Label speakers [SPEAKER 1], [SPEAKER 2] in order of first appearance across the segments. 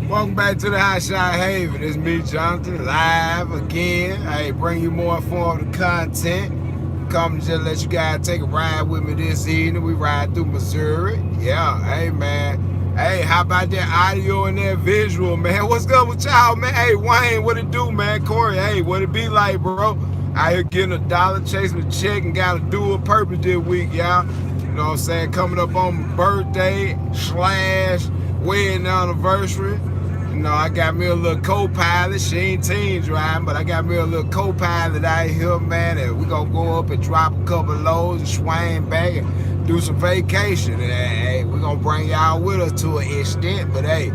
[SPEAKER 1] Welcome back to the Hotshot Haven. It's me, Jonathan, live again. Hey, bring you more informative content. Come to just let you guys take a ride with me this evening. We ride through Missouri. Yeah, hey, man. Hey, how about that audio and that visual, man? What's up with y'all, man? Hey, Wayne, what it do, man? Corey, hey, what it be like, bro? Out here getting a dollar, chasing a check, and got a dual purpose this week, y'all. You know what I'm saying? Coming up on my birthday / wedding anniversary. You know, I got me a little co-pilot. She ain't teen driving, but I got me a little co-pilot out here, man. And we gonna go up and drop a couple loads and swing back and do some vacation. And hey, we gonna bring y'all with us to an extent. But hey,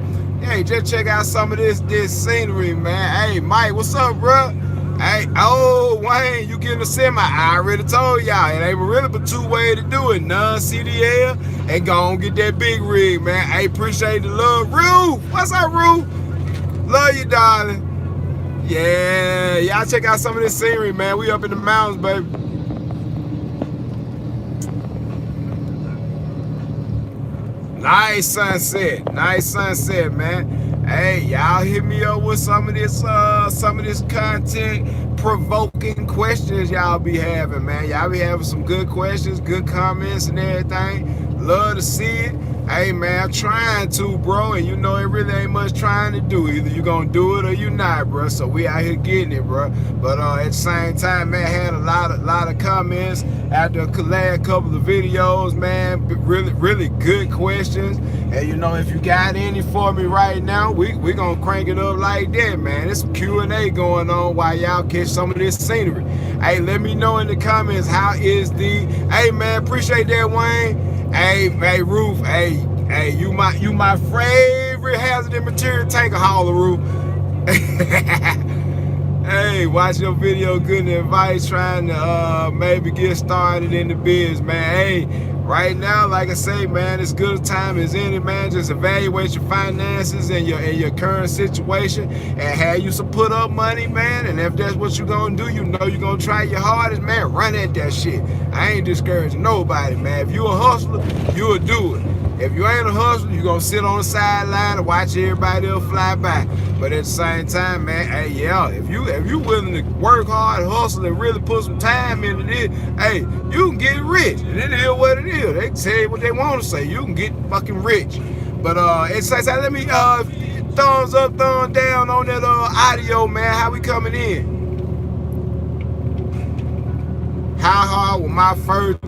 [SPEAKER 1] just check out some of this scenery, man. Hey, Mike, what's up, bro? Hey, oh, Wayne, you getting a semi. I already told y'all, it ain't really but two ways to do it. Non-CDL and go on get that big rig, man. Hey, appreciate the love. Roof, what's up, Roof? Love you, darling. Yeah, y'all check out some of this scenery, man. We up in the mountains, baby. Nice sunset, man. Hey, y'all hit me up with some of this content provoking questions y'all be having, man. Y'all be having some good questions, good comments and everything. Love to see it. Hey, man, I'm trying to, bro, and you know it really ain't much trying to do. Either you gonna do it or you not, bro. So we out here getting it, bro. But at the same time, man, I had a lot of comments after the last couple of videos, man. Really good questions. And you know, if you got any for me right now, we gonna crank it up like that, man. There's some Q&A going on while y'all catch some of this scenery. Hey, let me know in the comments how is the. Hey, man, appreciate that, Wayne. Hey, Roof. Hey, you my favorite hazardous material tanker hauler, Roof. Hey, watch your video, good advice, trying to maybe get started in the biz, man. Hey, right now, like I say, man, it's good a time as any, man. Just evaluate your finances and your current situation and have you some put up money, man. And if that's what you're gonna do, you know you're gonna try your hardest, man. Run at that shit. I ain't discouraging nobody, man. If you a hustler, you'll do it. If you ain't a hustler, you gonna sit on the sideline and watch everybody else fly by. But at the same time, man, hey, yeah, if you willing to work hard, hustle, and really put some time into this, hey, you can get rich. And it is what it is. They can say what they want to say. You can get fucking rich. But let me thumbs up, thumbs down on that audio, man. How we coming in? How hard was my first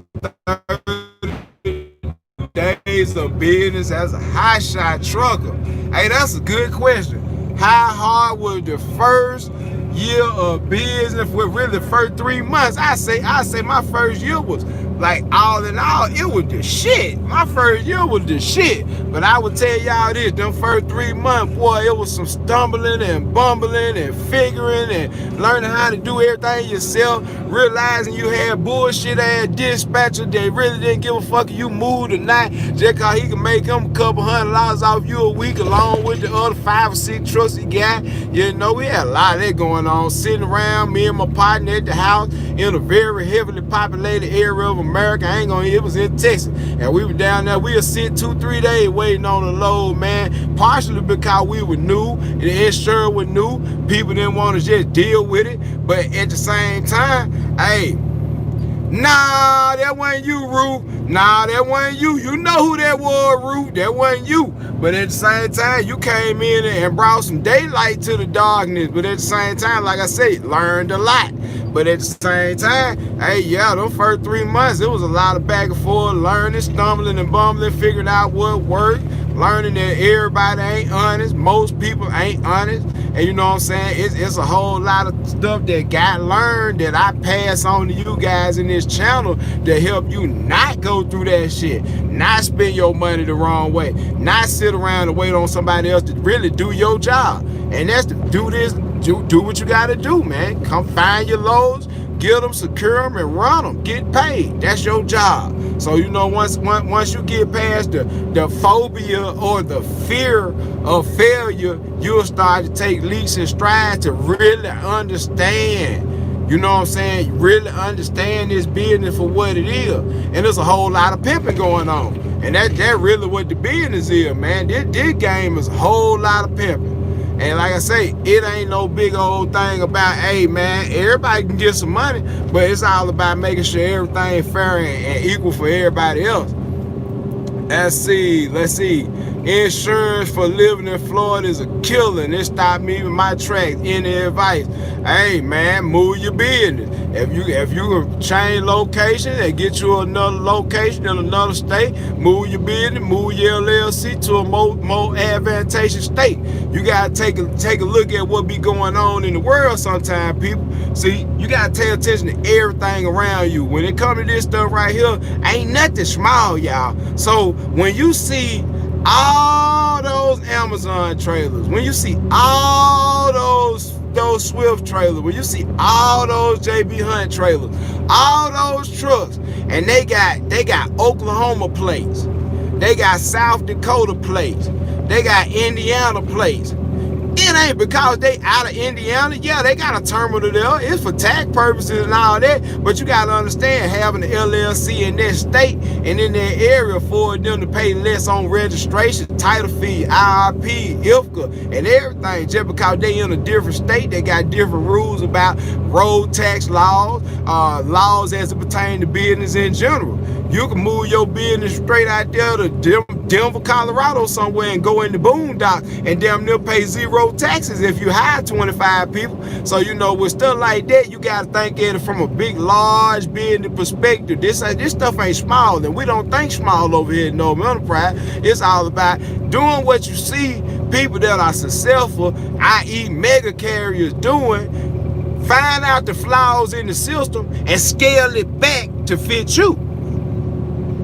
[SPEAKER 1] days of business as a hotshot trucker? Hey, that's a good question. How hard was the first year of business? With really the first 3 months, I say my first year was like all in all, it was the shit. My first year was the shit. But I would tell y'all this, them first 3 months, boy, it was some stumbling and bumbling and figuring and learning how to do everything yourself, realizing you had bullshit ass dispatcher that really didn't give a fuck if you moved or not, just cause he can make him a couple $100 off you a week along with the other 5 or 6 trucks he got. You know, we had a lot of that going on, sitting around, me and my partner at the house in a very heavily populated area of America. It was in Texas. And we were down there, we would sit 2-3 days waiting on the load, man. Partially because we were new, the insurance was new. People didn't want to just deal with it. But at the same time, hey, nah, that wasn't you, Roof. Nah, that wasn't you. You know who that was, Roof. That wasn't you. But at the same time, you came in and brought some daylight to the darkness. But at the same time, like I said, learned a lot. But at the same time, hey, yeah, those first 3 months, it was a lot of back and forth, learning, stumbling and bumbling, figuring out what worked, learning that everybody ain't honest, most people ain't honest. And you know what I'm saying? It's a whole lot of stuff that got learned that I pass on to you guys in this channel to help you not go through that shit, not spend your money the wrong way, not sit around and wait on somebody else to really do your job. And that's to do this. Do what you gotta do, man. Come find your loads, get them, secure them, and run them. Get paid. That's your job. So you know, once you get past the phobia or the fear of failure, you'll start to take leaps and strides to really understand. You know what I'm saying? Really understand this business for what it is. And there's a whole lot of pimping going on. And that really what the business is, man. This game is a whole lot of pimping. And like I say, it ain't no big old thing about, hey man, everybody can get some money, but it's all about making sure everything fair and equal for everybody else. Let's see. Insurance for living in Florida is a killer, and it stopped me in my tracks. Any advice? Hey man, move your business. If you change location and get you another location in another state, move your business, move your LLC to a more advantageous state. You gotta take a look at what be going on in the world sometimes, people. See, you gotta pay attention to everything around you. When it comes to this stuff right here, ain't nothing small, y'all. So when you see all those Amazon trailers, when you see all those Swift trailers, when you see all those JB Hunt trailers, all those trucks, and they got Oklahoma plates, they got South Dakota plates, they got Indiana plates. It ain't because they out of Indiana. Yeah, they got a terminal there. It's for tax purposes and all that. But you got to understand, having an LLC in that state and in that area for them to pay less on registration, title fee, IRP, IFCA, and everything. Just because they in a different state, they got different rules about road tax laws, laws as it pertains to business in general. You can move your business straight out there to Denver, Colorado somewhere and go in the boondock and damn near pay zero taxes if you hire 25 people. So, you know, with stuff like that, you got to think at it from a big, large business perspective. This stuff ain't small, and we don't think small over here at Northern Enterprise. It's all about doing what you see people that are successful, i.e. mega carriers, doing. Find out the flaws in the system and scale it back to fit you.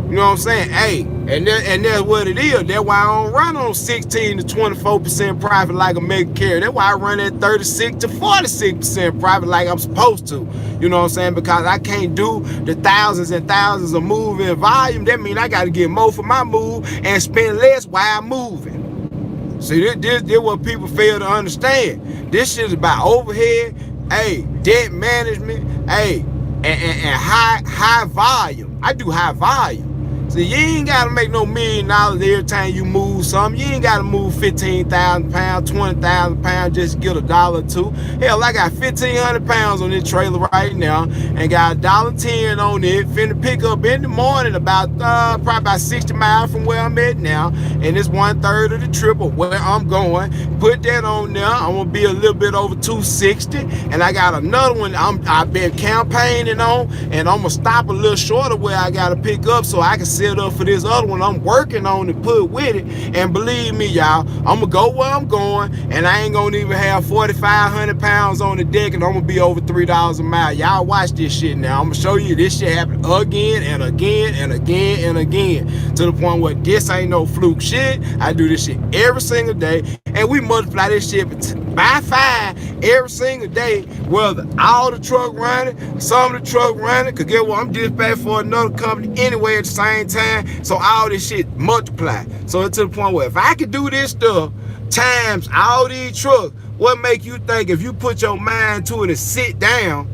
[SPEAKER 1] You know what I'm saying? Hey, and that's what it is. That's why I don't run on 16 to 24% profit like a mega carrier. That's why I run at 36 to 46% profit like I'm supposed to. You know what I'm saying? Because I can't do the thousands and thousands of move in volume. That means I got to get more for my move and spend less while I'm moving. See, this what people fail to understand. This shit is about overhead, hey, debt management, hey, and high volume. I do high volume. So you ain't got to make no $1 million every time you move something. You ain't got to move 15,000 pounds, 20,000 pounds just to get $1 or two. Hell, I got 1,500 pounds on this trailer right now and got $1.10 on it. Finna pick up in the morning about probably about 60 miles from where I'm at now. And it's 1/3 of the trip of where I'm going. Put that on there. I'm going to be a little bit over 260. And I got another one I've been campaigning on. And I'm going to stop a little short of where I got to pick up so I can set up for this other one I'm working on to put with it. And believe me, y'all, I'm gonna go where I'm going, and I ain't gonna even have 4,500 pounds on the deck, and I'm gonna be over $3 a mile. Y'all watch this shit now. I'm gonna show you this shit happen again and again and again and again, to the point where this ain't no fluke shit. I do this shit every single day, and we multiply this shit by 5 every single day, whether all the truck running, some of the truck running, cause get what, I'm dispatched for another company anyway at the same time, so all this shit multiply. So it's to the point where if I could do this stuff times all these trucks, what make you think if you put your mind to it and sit down,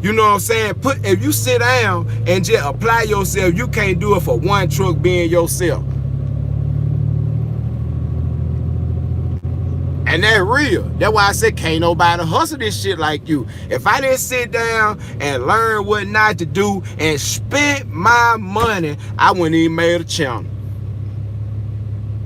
[SPEAKER 1] you know what I'm saying, if you sit down and just apply yourself, you can't do it for one truck being yourself. And that's real. That's why I said can't nobody hustle this shit like you. If I didn't sit down and learn what not to do and spend my money, I wouldn't even made a channel.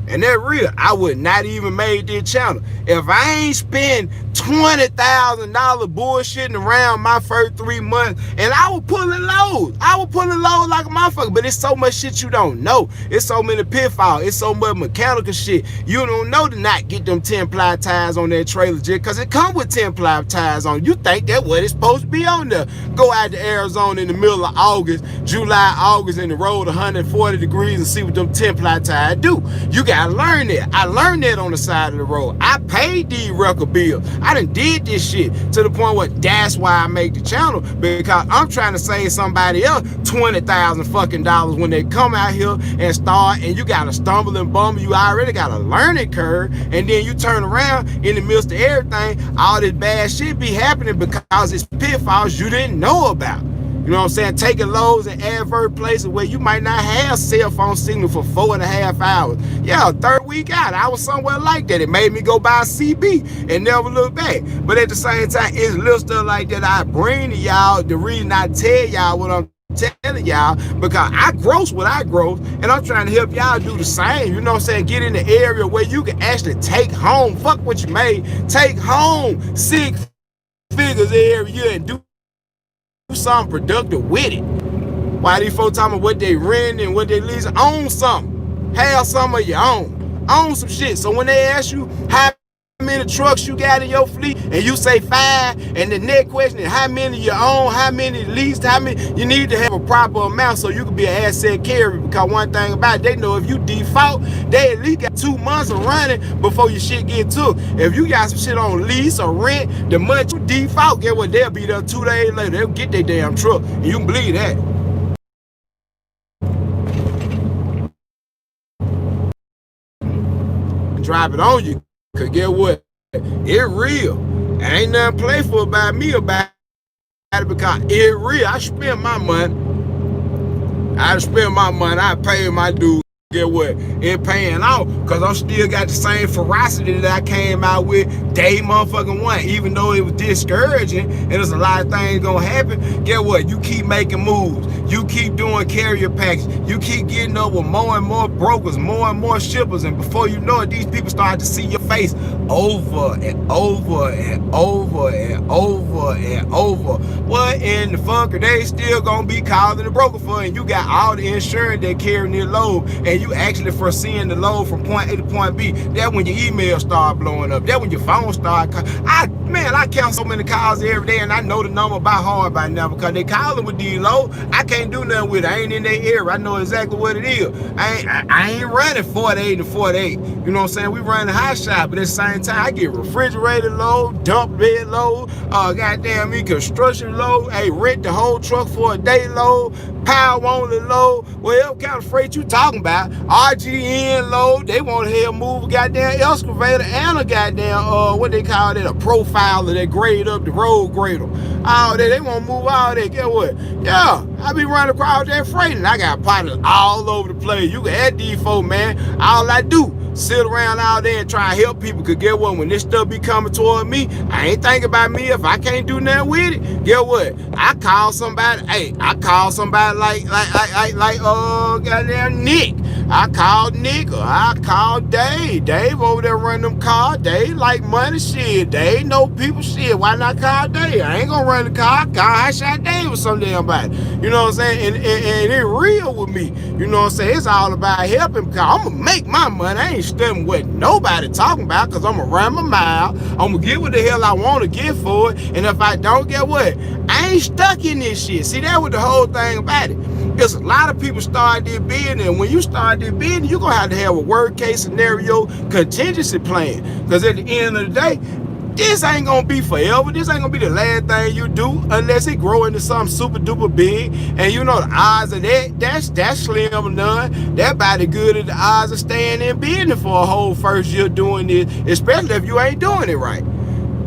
[SPEAKER 1] And that's real. I would not even made this channel. If I ain't spend $20,000 bullshitting around my first 3 months, and I was pulling loads. I was pulling loads like a motherfucker, but it's so much shit you don't know. It's so many pitfalls. It's so much mechanical shit. You don't know to not get them 10-ply tires on that trailer just because it come with 10-ply tires on. You think that's what it's supposed to be on there. Go out to Arizona in the middle of August, July, August, in the road 140 degrees and see what them 10-ply tires do. You gotta learn that. I learned that on the side of the road. I paid these record bills. I done did this shit to the point where that's why I make the channel, because I'm trying to save somebody else $20,000 fucking dollars when they come out here and start, and you gotta stumble and bumble. You already got a learning curve, and then you turn around in the midst of everything, all this bad shit be happening because it's pitfalls you didn't know about. You You know what I'm saying? Taking loads in adverse places where you might not have cell phone signal for 4.5 hours. Yeah, third week out, I was somewhere like that. It made me go buy a CB and never look back. But at the same time, it's little stuff like that I bring to y'all. The reason I tell y'all what I'm telling y'all, because I gross what I gross, and I'm trying to help y'all do the same. You know what I'm saying? Get in the area where you can actually take home, fuck what you made, take home 6 figures every year and do something productive with it. Why these folks talking about what they rent and what they lease? Own something. Have some of your own. Own some shit. So when they ask you how many trucks you got in your fleet and you say 5, and the next question is how many you own, how many leased, how many, you need to have a proper amount so you can be an asset carrier. Because one thing about it, they know if you default, they at least got 2 months of running before your shit get took. If you got some shit on lease or rent, the month you default, get what, they'll be there 2 days later. They'll get their damn truck. And you can believe that. Drop it on you. Cause get what? It real. Ain't nothing playful about me about it, because it real. I spend my money. I pay my dues. Get what? It paying out, because I'm still got the same ferocity that I came out with day motherfucking one. Even though it was discouraging and there's a lot of things gonna happen, get what? You keep making moves. You keep doing carrier packs. You keep getting up with more and more brokers, more and more shippers, and before you know it, these people start to see your face over and over and over and over and over. What in the fuck are they still gonna be calling the broker for? And you got all the insurance that carrying their load, and you actually foreseeing the load from point A to point B. That when your email start blowing up. That when your phone start. I count so many calls every day, and I know the number by heart by now, because they calling with these low. I can't do nothing with it. I ain't in their area. I know exactly what it is. I ain't running 48 to 48. You know what I'm saying? We running Hotshot, but at the same time, I get refrigerator load, dump bed load, goddamn me, construction load, hey, rent the whole truck for a day load, power only load. Well, what kind of freight you talking about? RGN load. They want to help move a goddamn excavator and a goddamn what they call it, a profiler that grade up the road grader. All that, they want to move all that. Get what? Yeah, I be running across that freight, and I got partners all over the place. You can add these folks, man. All I do, sit around out there and try to help people. Cause get what? When this stuff be coming toward me, I ain't thinking about me. If I can't do nothing with it, get what? I call somebody. Hey, I call somebody like goddamn Nick. I called Nick, or I called Dave. Dave over there running them cars. Dave like money shit. Dave know people shit. Why not call Dave? I ain't gonna run the car. I shot Dave with some damn body. You know what I'm saying? And it real with me. You know what I'm saying? It's all about helping, because I'm gonna make my money. I ain't studying what nobody talking about, because I'm gonna run my mile. I'm gonna get what the hell I want to get for it. And if I don't, get what? I ain't stuck in this shit. See, that was the whole thing about it. There's a lot of people start their business, and when you start their business, you're gonna have to have a worst case scenario contingency plan. Because at the end of the day, this ain't gonna be forever. This ain't gonna be the last thing you do unless it grow into something super duper big. And you know the odds of that's slim or none. That about as good as the odds of staying in business for a whole first year doing this, especially if you ain't doing it right.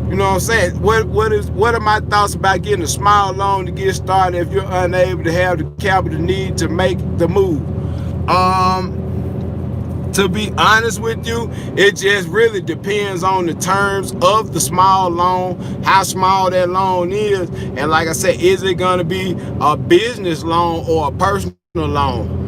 [SPEAKER 1] You know what I'm saying? What are my thoughts about getting a small loan to get started if you're unable to have the capital need to make the move? To be honest with you, it just really depends on the terms of the small loan, how small that loan is, and like I said, is it gonna be a business loan or a personal loan?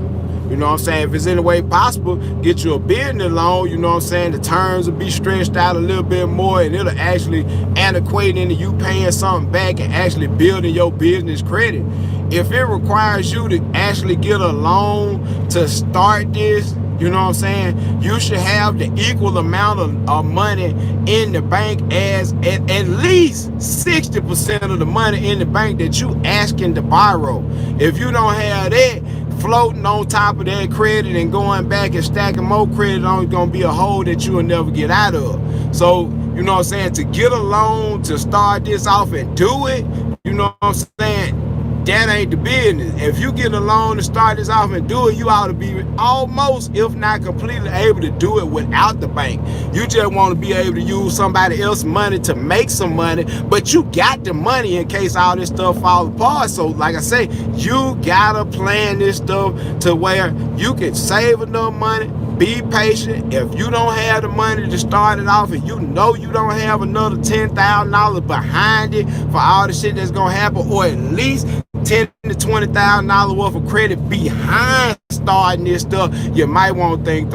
[SPEAKER 1] You know what I'm saying? If it's any way possible, get you a business loan, you know what I'm saying? The terms will be stretched out a little bit more, and it'll actually antiquate into you paying something back and actually building your business credit. If it requires you to actually get a loan to start this, you know what I'm saying? You should have the equal amount of money in the bank as at least 60% of the money in the bank that you asking to borrow. If you don't have that, floating on top of that credit and going back and stacking more credit on, gonna be a hole that you will never get out of. So, you know what I'm saying? To get a loan to start this off and do it, you know what I'm saying? that ain't the business. If you get a loan to start this off and do it, you ought to be almost, if not completely, able to do it without the bank. You just want to be able to use somebody else's money to make some money, but you got the money in case all this stuff falls apart. So like I say, you gotta plan this stuff to where you can save enough money. Be patient. If you don't have the money to start it off, and you know you don't have another $10,000 behind it for all the shit that's gonna happen, or at least $10,000 to $20,000 worth of credit behind starting this stuff, you might want to think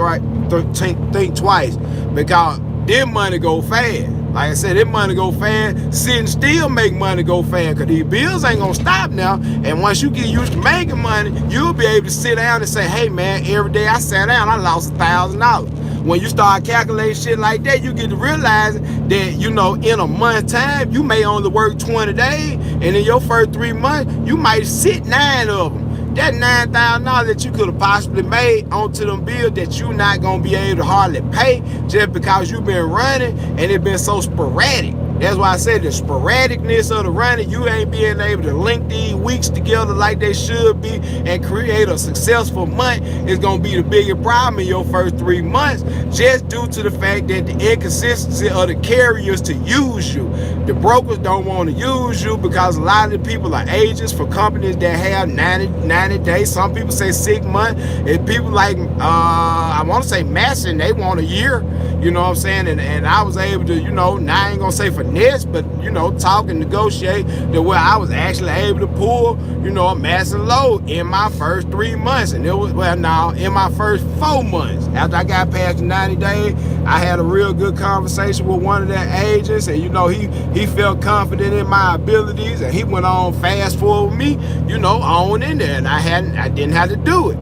[SPEAKER 1] twice, because this money go fast. Like I said, this money go fast. Sitting still make money go fast, because these bills ain't gonna stop now. And once you get used to making money, you'll be able to sit down and say, hey man, every day I sat down, I lost $1,000. When you start calculating shit like that, you get to realize that, you know, in a month's time, you may only work 20 days, and in your first 3 months, you might sit 9 of them. That $9,000 that you could have possibly made onto them bills that you're not gonna be able to hardly pay just because you've been running and it's been so sporadic. That's why I said the sporadicness of the running, you ain't being able to link these weeks together like they should be and create a successful month is gonna be the biggest problem in your first 3 months, just due to the fact that the inconsistency of the carriers to use you. The brokers don't want to use you because a lot of the people are agents for companies that have 90 days. Some people say 6 months. And people like, I want to say Masson, they want a year. You know what I'm saying? And I was able to, you know, now I ain't gonna say finesse, but, you know, talk and negotiate to where I was actually able to pull, you know, a massive load in my first 3 months. And it was, well, now in my first 4 months, after I got past the 90 days, I had a real good conversation with one of their agents, and, you know, he felt confident in my abilities, and he went on fast forward me, you know, on in there, and I didn't have to do it.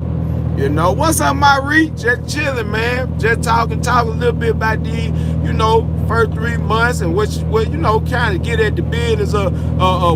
[SPEAKER 1] You know, what's up, my Reek? Just chilling, man. Just talk a little bit about the, you know, first 3 months and what you know, kind of get at the business of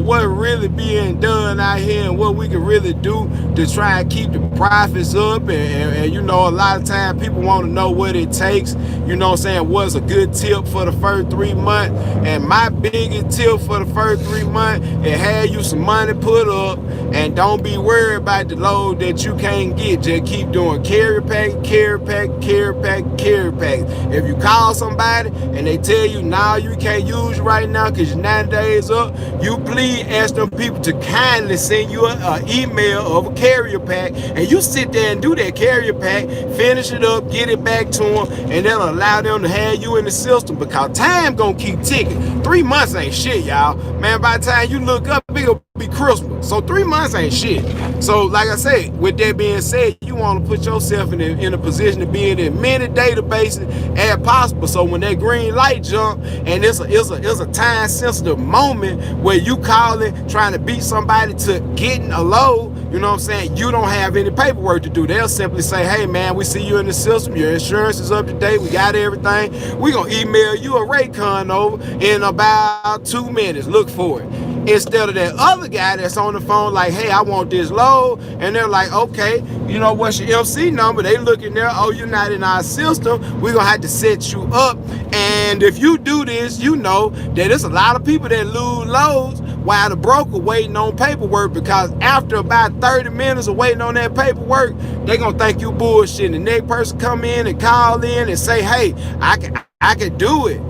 [SPEAKER 1] what really being done out here and what we can really do to try and keep the profits up. And you know, a lot of times people want to know what it takes. You know what I'm saying? What's a good tip for the first 3 months? And my biggest tip for the first 3 months is have you some money put up, and don't be worried about the load that you can't get. Just keep doing carrier pack, carrier pack, carrier pack, carrier pack. If you call somebody and they tell you, now you can't use it right now because your 9 days up, you please ask them people to kindly send you an email of a carrier pack, and you sit there and do that carrier pack, finish it up, get it back to them, and then allow them to have you in the system, because time gonna keep ticking. 3 months ain't shit, y'all. Man, by the time you look up, it'll be Christmas. So 3 months ain't shit. So like I say, with that being said, you want to put yourself in a position to be in as many databases as possible. So when that green light jump and it's a time sensitive moment where you calling, trying to beat somebody to getting a load, you know what I'm saying, you don't have any paperwork to do. They'll simply say, hey man, we see you in the system, your insurance is up to date, we got everything, we gonna email you a rate con over in about 2 minutes, look for it. Instead of that other guy that's on the phone like, hey, I want this load, and they're like, okay, you know, what's your MC number? They look in there, oh, you're not in our system, we're gonna have to set you up. And if you do this, you know that there's a lot of people that lose loads while the broker waiting on paperwork, because after about 30 minutes of waiting on that paperwork, they gonna think you bullshit. The next person come in and call in and say, hey, I can do it.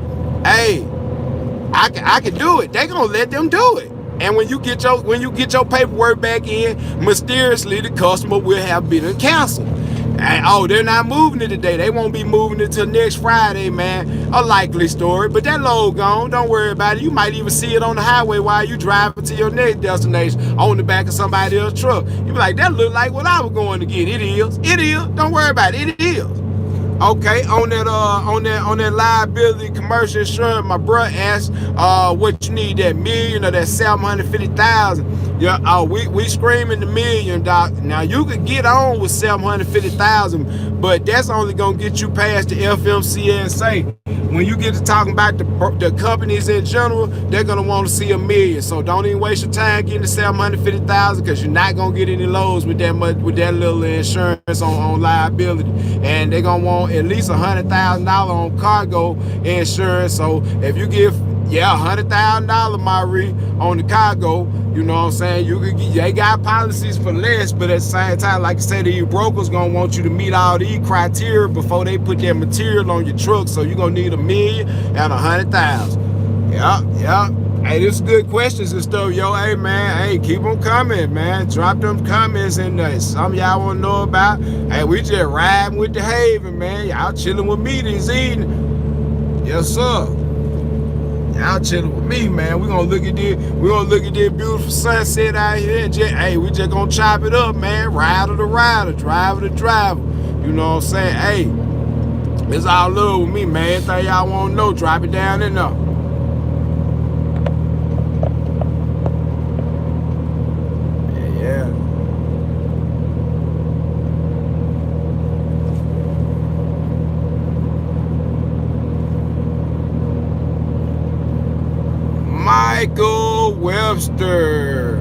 [SPEAKER 1] Hey, I can do it. They gonna let them do it. And when you get your paperwork back in, mysteriously the customer will have been canceled. And, oh, they're not moving it today. They won't be moving it till next Friday, man. A likely story, but that load gone. Don't worry about it. You might even see it on the highway while you driving to your next destination on the back of somebody else's truck. You be like, that look like what I was going to get. It is. It is. Don't worry about it. It is. Okay, on that liability commercial insurance, my bro asked, what you need, that million or that 750,000? Yeah, we screaming the million, doc. Now you could get on with 750,000, but that's only gonna get you past the FMCSA. When you get to talking about the companies in general, they're gonna want to see $1 million. So don't even waste your time getting to 750,000, because you're not gonna get any loads with that little insurance on liability, and they're gonna want at least $100,000 on cargo insurance. So if you give Yeah, $100,000, Marie, on the cargo. You know what I'm saying? You could get, they got policies for less, but at the same time, like I said, these brokers gonna want you to meet all these criteria before they put their material on your truck. So you're gonna need $1 million and $100,000. Yeah. Hey, this is good questions and stuff, yo. Hey, man, hey, keep them coming, man. Drop them comments in there. Some y'all want to know about. Hey, we just riding with the Haven, man. Y'all chilling with me this evening. Yes, sir. Y'all chilling with me, man. We gonna look at this. We gonna look at this beautiful sunset out here. And just, hey, we just gonna chop it up, man. Rider to rider, driver to driver. You know what I'm saying? Hey, it's all love with me, man. Anything y'all want to know, drop it down in there. Michael Webster,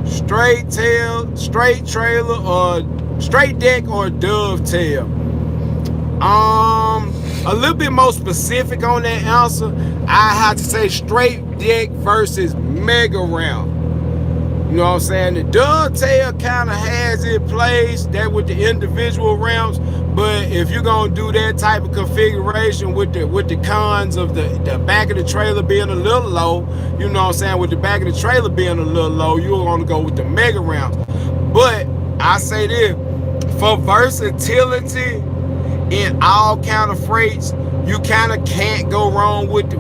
[SPEAKER 1] straight trailer, or straight deck or dovetail? A little bit more specific on that answer. I have to say straight deck versus mega ramp. You know what I'm saying? The dovetail kind of has its place, that with the individual ramps, but if you're gonna do that type of configuration with the cons of the back of the trailer being a little low, you know what I'm saying, with the back of the trailer being a little low, you're gonna go with the mega ramps. But I say this, for versatility in all kind of freights, you kind of can't go wrong with the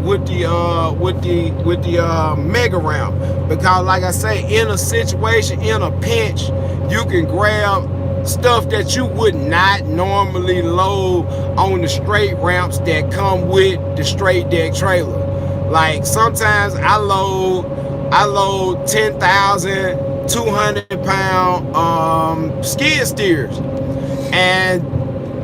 [SPEAKER 1] mega ramp, because like I say, in a situation, in a pinch, you can grab stuff that you would not normally load on the straight ramps that come with the straight deck trailer. Like sometimes I load 10,200 pound skid steers, and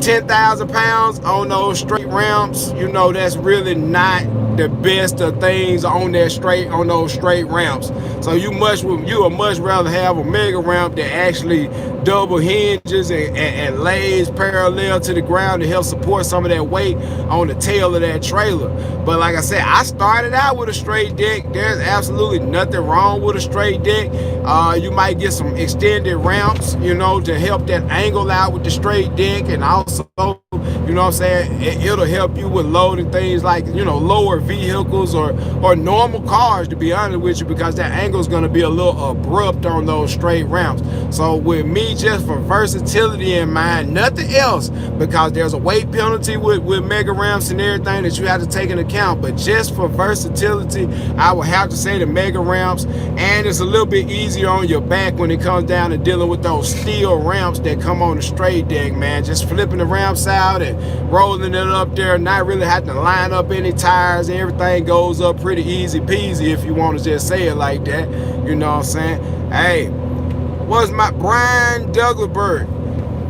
[SPEAKER 1] 10,000 pounds on those straight ramps, you know, that's really not the best of things on those straight ramps. So you would much rather have a mega ramp that actually double hinges and lays parallel to the ground to help support some of that weight on the tail of that trailer. But like I said, I started out with a straight deck. There's absolutely nothing wrong with a straight deck. You might get some extended ramps, you know, to help that angle out with the straight deck, and also, you know what I'm saying, it'll help you with loading things like, you know, lower vehicles or normal cars, to be honest with you, because that angle is going to be a little abrupt on those straight ramps. So with me, just for versatility in mind, nothing else, because there's a weight penalty with mega ramps and everything that you have to take into account, but just for versatility, I would have to say the mega ramps. And it's a little bit easier on your back when it comes down to dealing with those steel ramps that come on the straight deck, man. Just flipping the ramps out and rolling it up there, not really having to line up any tires, and everything goes up pretty easy peasy, if you want to just say it like that. You know what I'm saying? Hey, what's my Brian Douglasberg?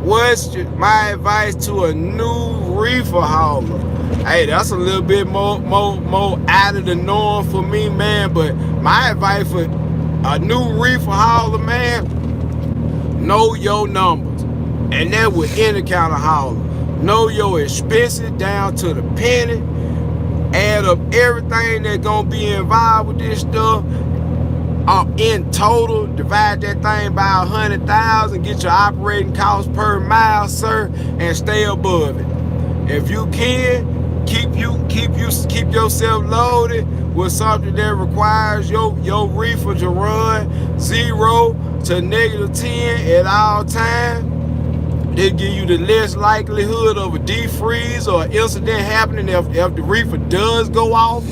[SPEAKER 1] What's my advice to a new reefer hauler? Hey, that's a little bit more out of the norm for me, man. But my advice for a new reefer hauler, man, know your numbers, and that with any kind of hauler. Know your expenses down to the penny. Add up everything that's gonna be involved with this stuff. In total, divide that thing by 100,000. Get your operating cost per mile, sir, and stay above it. If you can, keep yourself loaded with something that requires your reefer to run 0 to -10 at all times. They give you the less likelihood of a defreeze or an incident happening if the reefer does go off.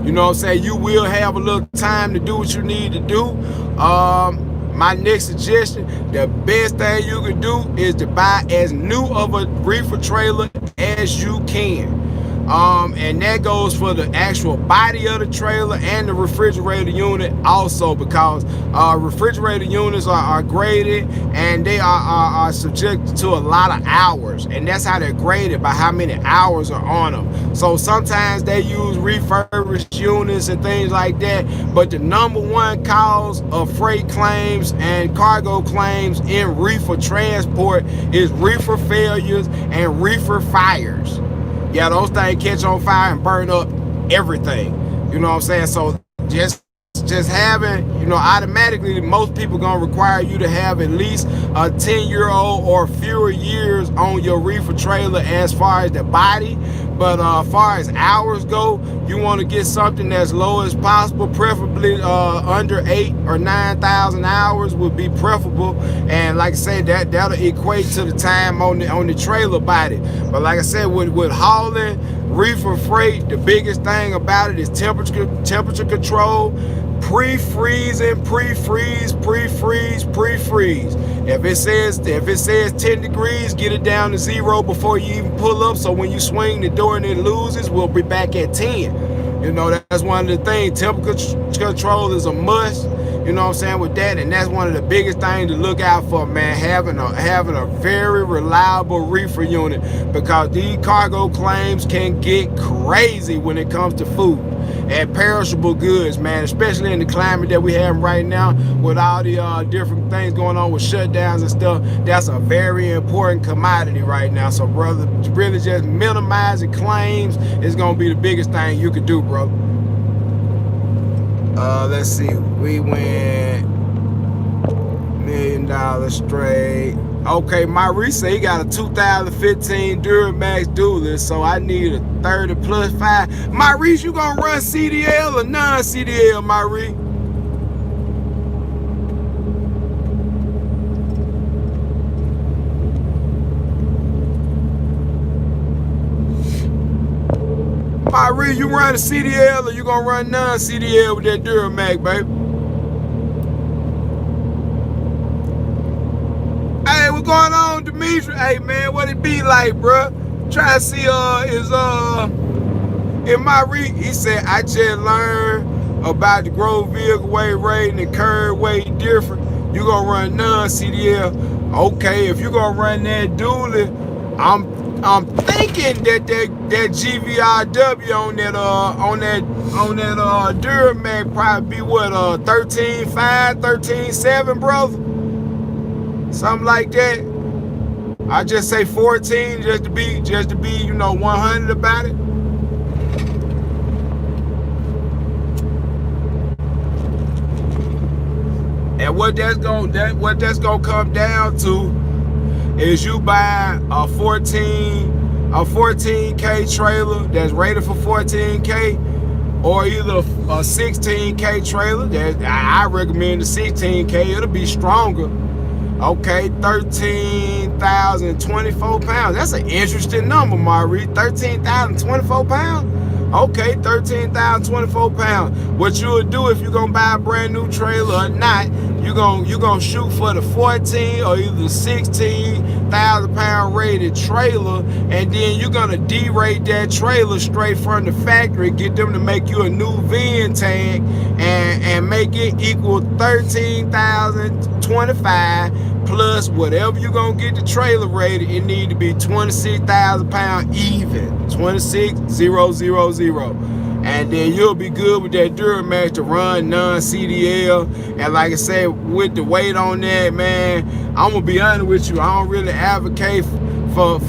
[SPEAKER 1] You know what I'm saying? You will have a little time to do what you need to do. My next suggestion, the best thing you can do is to buy as new of a reefer trailer as you can. And that goes for the actual body of the trailer and the refrigerator unit also, because refrigerator units are graded, and they are subject to a lot of hours, and that's how they're graded, by how many hours are on them. So sometimes they use refurbished units and things like that, but the #1 cause of freight claims and cargo claims in reefer transport is reefer failures and reefer fires. Yeah, those things catch on fire and burn up everything. You know what I'm saying? So just having, automatically most people gonna require you to have at least a 10-year-old or fewer years on your reefer trailer as far as the body. But as far as hours go, you want to get something as low as possible, preferably under 8,000 or 9,000 hours would be preferable. And like I said, that'll equate to the time on the trailer body. But like I said, with hauling reefer freight, the biggest thing about it is temperature control. Pre-freezing, pre-freeze, pre-freeze, pre-freeze. If it says 10 degrees, get it down to 0 before you even pull up. So when you swing the door and it loses, we'll be back at 10. That's one of the things. Temperature control is a must. You know what I'm saying, with that, and that's one of the biggest things to look out for, man. Having a very reliable reefer unit, because these cargo claims can get crazy when it comes to food and perishable goods, man, especially in the climate that we have right now with all the different things going on with shutdowns and stuff. That's a very important commodity right now. So, brother, really just minimizing claims is going to be the biggest thing you could do, bro. Let's see, we went $1 million straight. Okay, Maurice said he got a 2015 Duramax dualist, so I need a 30 plus 5. Maurice, you gonna run CDL or non-CDL, Maurice? Maurice, you run a CDL or you gonna run non-CDL with that Duramax, baby? Hey, what's going on, Dimitri? Hey, man, what it be like, bruh? Try to see, in my he said, I just learned about the gross vehicle weight rating and curb weight different. You gonna run non-CDL. Okay, if you gonna run that dually, I'm thinking that GVRW on that Duramax probably be what 13.5, 13.7, brother. Something like that. I just say 14 just to be 100 about it. And what that's gonna come down to is you buy a 14K trailer that's rated for 14K, or either a 16K trailer. That I recommend the 16K. It'll be stronger. Okay, 13,024 pounds. That's an interesting number, Marie. 13,024 pounds? Okay, 13,024 pounds. What you would do if you're gonna buy a brand new trailer or not, you're gonna shoot for the 14 or either 16,000 pound rated trailer, and then you're gonna derate that trailer straight from the factory, get them to make you a new VIN tag and make it equal 13,025 plus whatever you're gonna get the trailer rated. It need to be 26,000 pound even, 26,000, and then you'll be good with that Duramax to run non-CDL. And like I said, with the weight on that, man, I'm gonna be honest with you, I don't really advocate for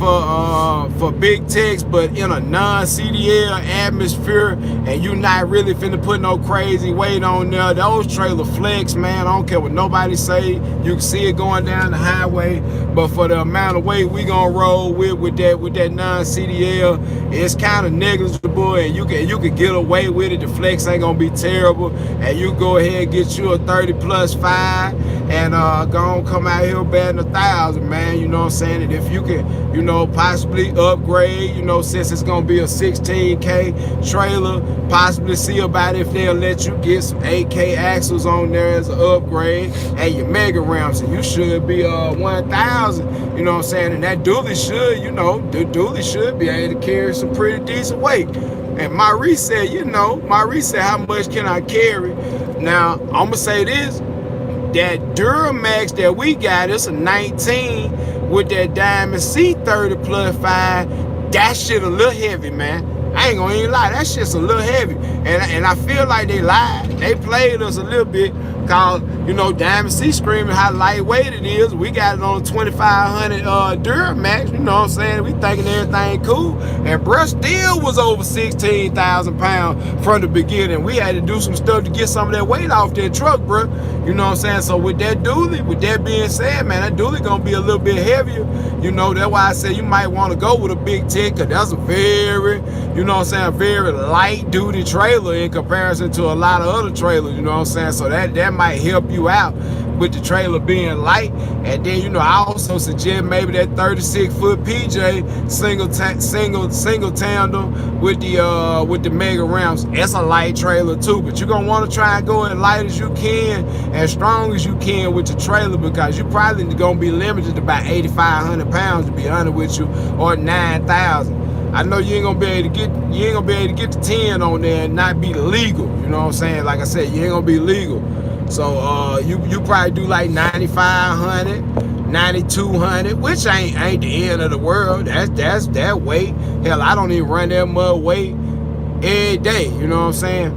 [SPEAKER 1] big techs, but in a non-CDL atmosphere, and you not really finna put no crazy weight on there, those trailer flex, man. I don't care what nobody say. You can see it going down the highway, but for the amount of weight we gonna roll with that non-CDL, it's kind of negligible, and you can get away with it. The flex ain't gonna be terrible, and you go ahead and get you a 30 plus 5 and gonna come out here batting 1,000, man. You know what I'm saying? And if you can, possibly upgrade, since it's gonna be a 16K trailer, possibly see about if they'll let you get some 8K axles on there as an upgrade, and your mega ramps, and you should be 1,000. You know what I'm saying? And that dually should, the dually should be able to carry some pretty decent weight. And Maurice said, how much can I carry? Now, I'm gonna say this. That Duramax that we got, it's a 19 with that Diamond C30 plus 5. That shit a little heavy, man. I ain't gonna even lie, that shit's a little heavy. And I feel like they lied. They played us a little bit, Cause, you know, Diamond C screaming how lightweight it is. We got it on 2500 Duramax, you know what I'm saying? We thinking everything cool. And bruh still was over 16,000 pounds from the beginning. We had to do some stuff to get some of that weight off that truck, bruh. You know what I'm saying? So with that dually, with that being said, man, that dually gonna be a little bit heavier. You know, that's why I said you might want to go with a big tick, cause that's a very, you know what I'm saying, very light duty trailer in comparison to a lot of other trailers, you know what I'm saying? So that might help you out with the trailer being light. And then, you know, I also suggest maybe that 36-foot PJ single tandem with the mega ramps. It's a light trailer too, but you're gonna want to try and go as light as you can, as strong as you can with the trailer, because you probably gonna be limited to about 8,500 pounds, to be honest with you, or 9,000. I know you ain't gonna be able to get the 10 on there and not be legal. You know what I'm saying? Like I said, you ain't gonna be legal. So you probably do like 9,500, 9,200, which ain't the end of the world. That's that weight. Hell, I don't even run that much weight every day. You know what I'm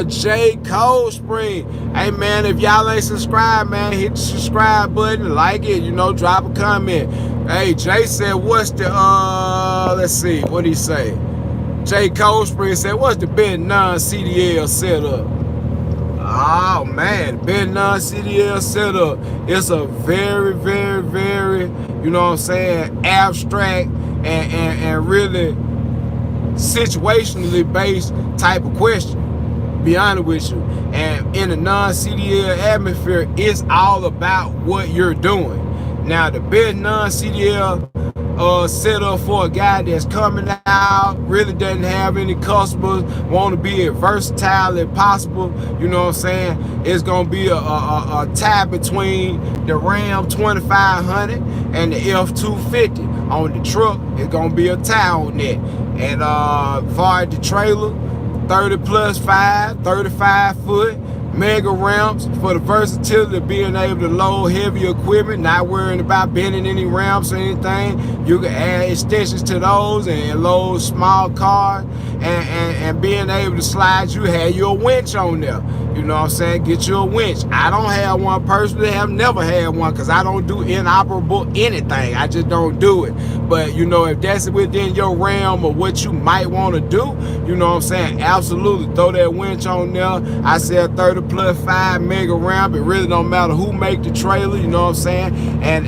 [SPEAKER 1] saying? J Cold Spring. Hey man, if y'all ain't subscribed, man, hit the subscribe button, like it, you know, drop a comment. Hey, Jay said, what's the let's see, what he say? J Cold Spring said, what's the best non-CDL setup? Oh man, best non-CDL setup. It's a very, very, very, you know what I'm saying, abstract and really situationally based type of question, be honest with you. And in a non-CDL atmosphere, it's all about what you're doing. Now, the best non-CDL setup for a guy that's coming out, really doesn't have any customers, want to be as versatile as possible, you know what I'm saying? It's going to be a tie between the Ram 2500 and the F250. On the truck, it's going to be a tie on that. And far as the trailer, 30 plus 5, 35 foot, mega ramps for the versatility of being able to load heavy equipment, not worrying about bending any ramps or anything. You can add extensions to those and load small cars, and being able to slide, you have your winch on there. You know what I'm saying? Get you a winch. I don't have one personally, have never had one, because I don't do inoperable anything. I just don't do it. But you know, if that's within your realm of what you might want to do, you know what I'm saying, absolutely throw that winch on there. I said 30 plus 5 mega ramp. It really don't matter who make the trailer, you know what I'm saying, and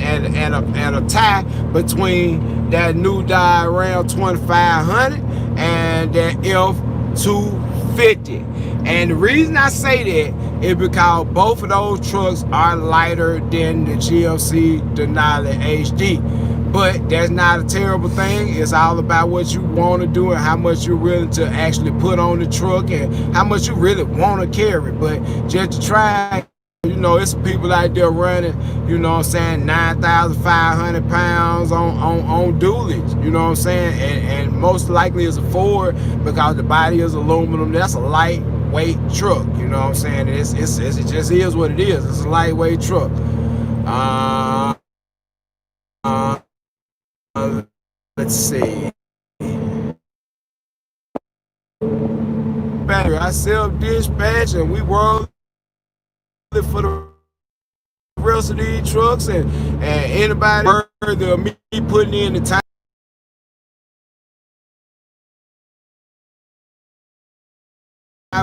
[SPEAKER 1] a tie between that new die Ram 2500 and that F250. And the reason I say that is because both of those trucks are lighter than the GMC Denali HD. But that's not a terrible thing. It's all about what you want to do and how much you're willing to actually put on the truck and how much you really want to carry. But just to try, you know, it's people out there running, you know what I'm saying, 9,500 pounds on dualies, you know what I'm saying? And most likely it's a Ford, because the body is aluminum. That's a lightweight truck, you know what I'm saying? It just is what it is. It's a lightweight truck. Let's see. I self-dispatch, and we work for the rest of these trucks, and anybody worthy of me putting in the time.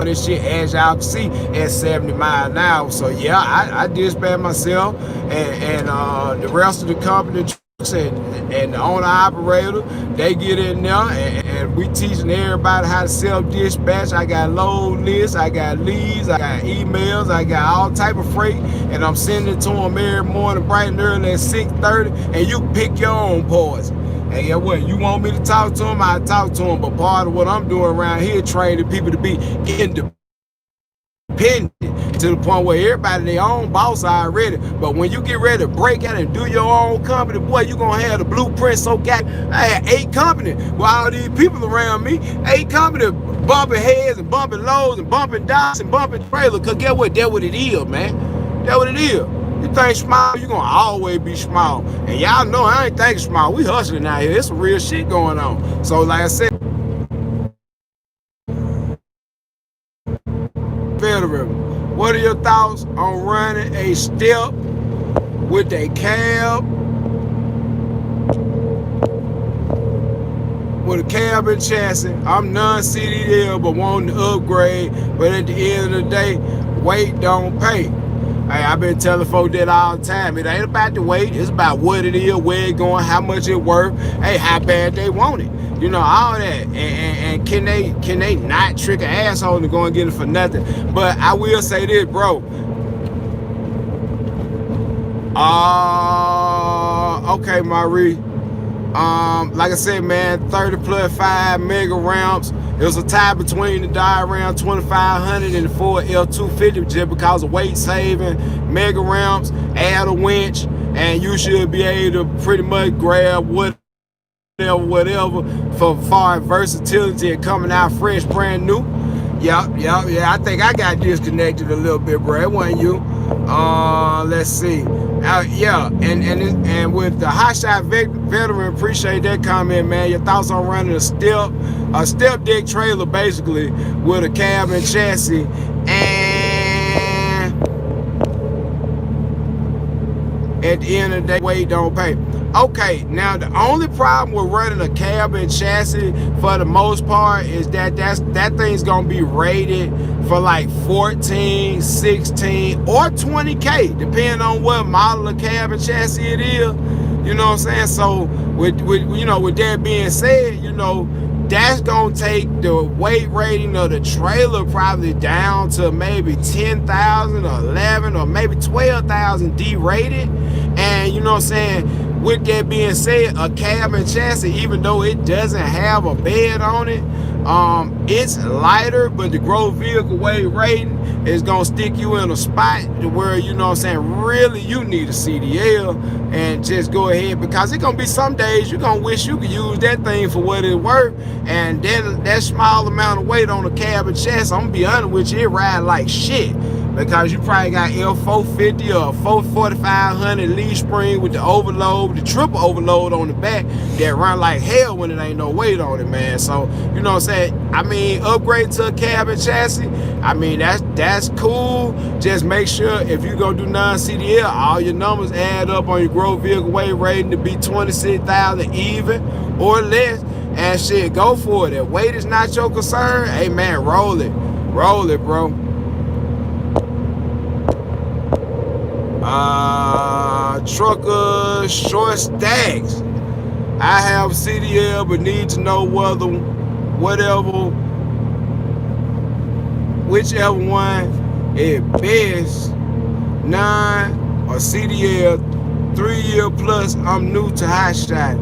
[SPEAKER 1] This shit, as y'all can see, at 70 miles an hour. So yeah, I dispatch myself and the rest of the company trucks and the owner operator, they get in there, and we teaching everybody how to self-dispatch. I got load lists, I got leads, I got emails, I got all type of freight, and I'm sending it to them every morning bright and early at 6:30, and you pick your own poison. And yeah, what, you want me to talk to them, I talk to them. But part of what I'm doing around here, training people to be independent to the point where everybody their own boss already. But when you get ready to break out and do your own company, boy, you gonna have the blueprint. So I had 8 companies with all these people around me, 8 companies bumping heads and bumping loads and bumping docks and bumping trailers. Cause get what? That's what it is, man. That's what it is. You think small, you gonna always be small. And y'all know I ain't thinking small. We hustling out here. There's some real shit going on. So like I said, veteran, What are your thoughts on running a step with a cab, with a cab and chassis? I'm non-CDL, but wanting to upgrade. But at the end of the day, weight don't pay. Hey, I've been telling folks that all the time. It ain't about the weight. It's about what it is, where it going, how much it worth, hey, how bad they want it. You know, all that. And can they not trick an asshole into going and get it for nothing? But I will say this, bro. Okay, Marie. Like I said, man, 30 plus 5 mega ramps. It was a tie between the diagram 2500 and the Ford L250 just because of weight saving, mega ramps, add a winch, and you should be able to pretty much grab whatever for far versatility and coming out fresh, brand new. Yeah. I think I got disconnected a little bit, bro. It wasn't you. Let's see. Yeah, and with the Hotshot veteran, appreciate that comment, man. Your thoughts on running a step deck trailer, basically, with a cab and chassis, and at the end of the day, weight don't pay. Okay, now the only problem with running a cab and chassis for the most part is that thing's gonna be rated for like 14, 16, or 20K, depending on what model of cab and chassis it is. You know what I'm saying? So with that being said, you know, that's gonna take the weight rating of the trailer probably down to maybe 10,000 or 11 or maybe 12,000 derated. And you know what I'm saying? With that being said, a cab and chassis, even though it doesn't have a bed on it, it's lighter, but the gross vehicle weight rating is gonna stick you in a spot where, you know what I'm saying, really you need a CDL and just go ahead, because it's gonna be some days you're gonna wish you could use that thing for what it's worth, and then that small amount of weight on a cab and chassis, I'm gonna be honest with you, it ride like shit. Because you probably got L450 or 4500 leaf spring with the overload, the triple overload on the back that run like hell when it ain't no weight on it, man. So, you know what I'm saying? I mean, upgrade to a cab and chassis, I mean, that's cool. Just make sure if you gonna do non-CDL, all your numbers add up on your gross vehicle weight rating to be 26,000 even or less. And shit, go for it. If weight is not your concern, hey man, roll it, bro. Trucker short stacks. I have CDL but need to know whichever one is best, non or CDL. 3 year plus, I'm new to Hotshot.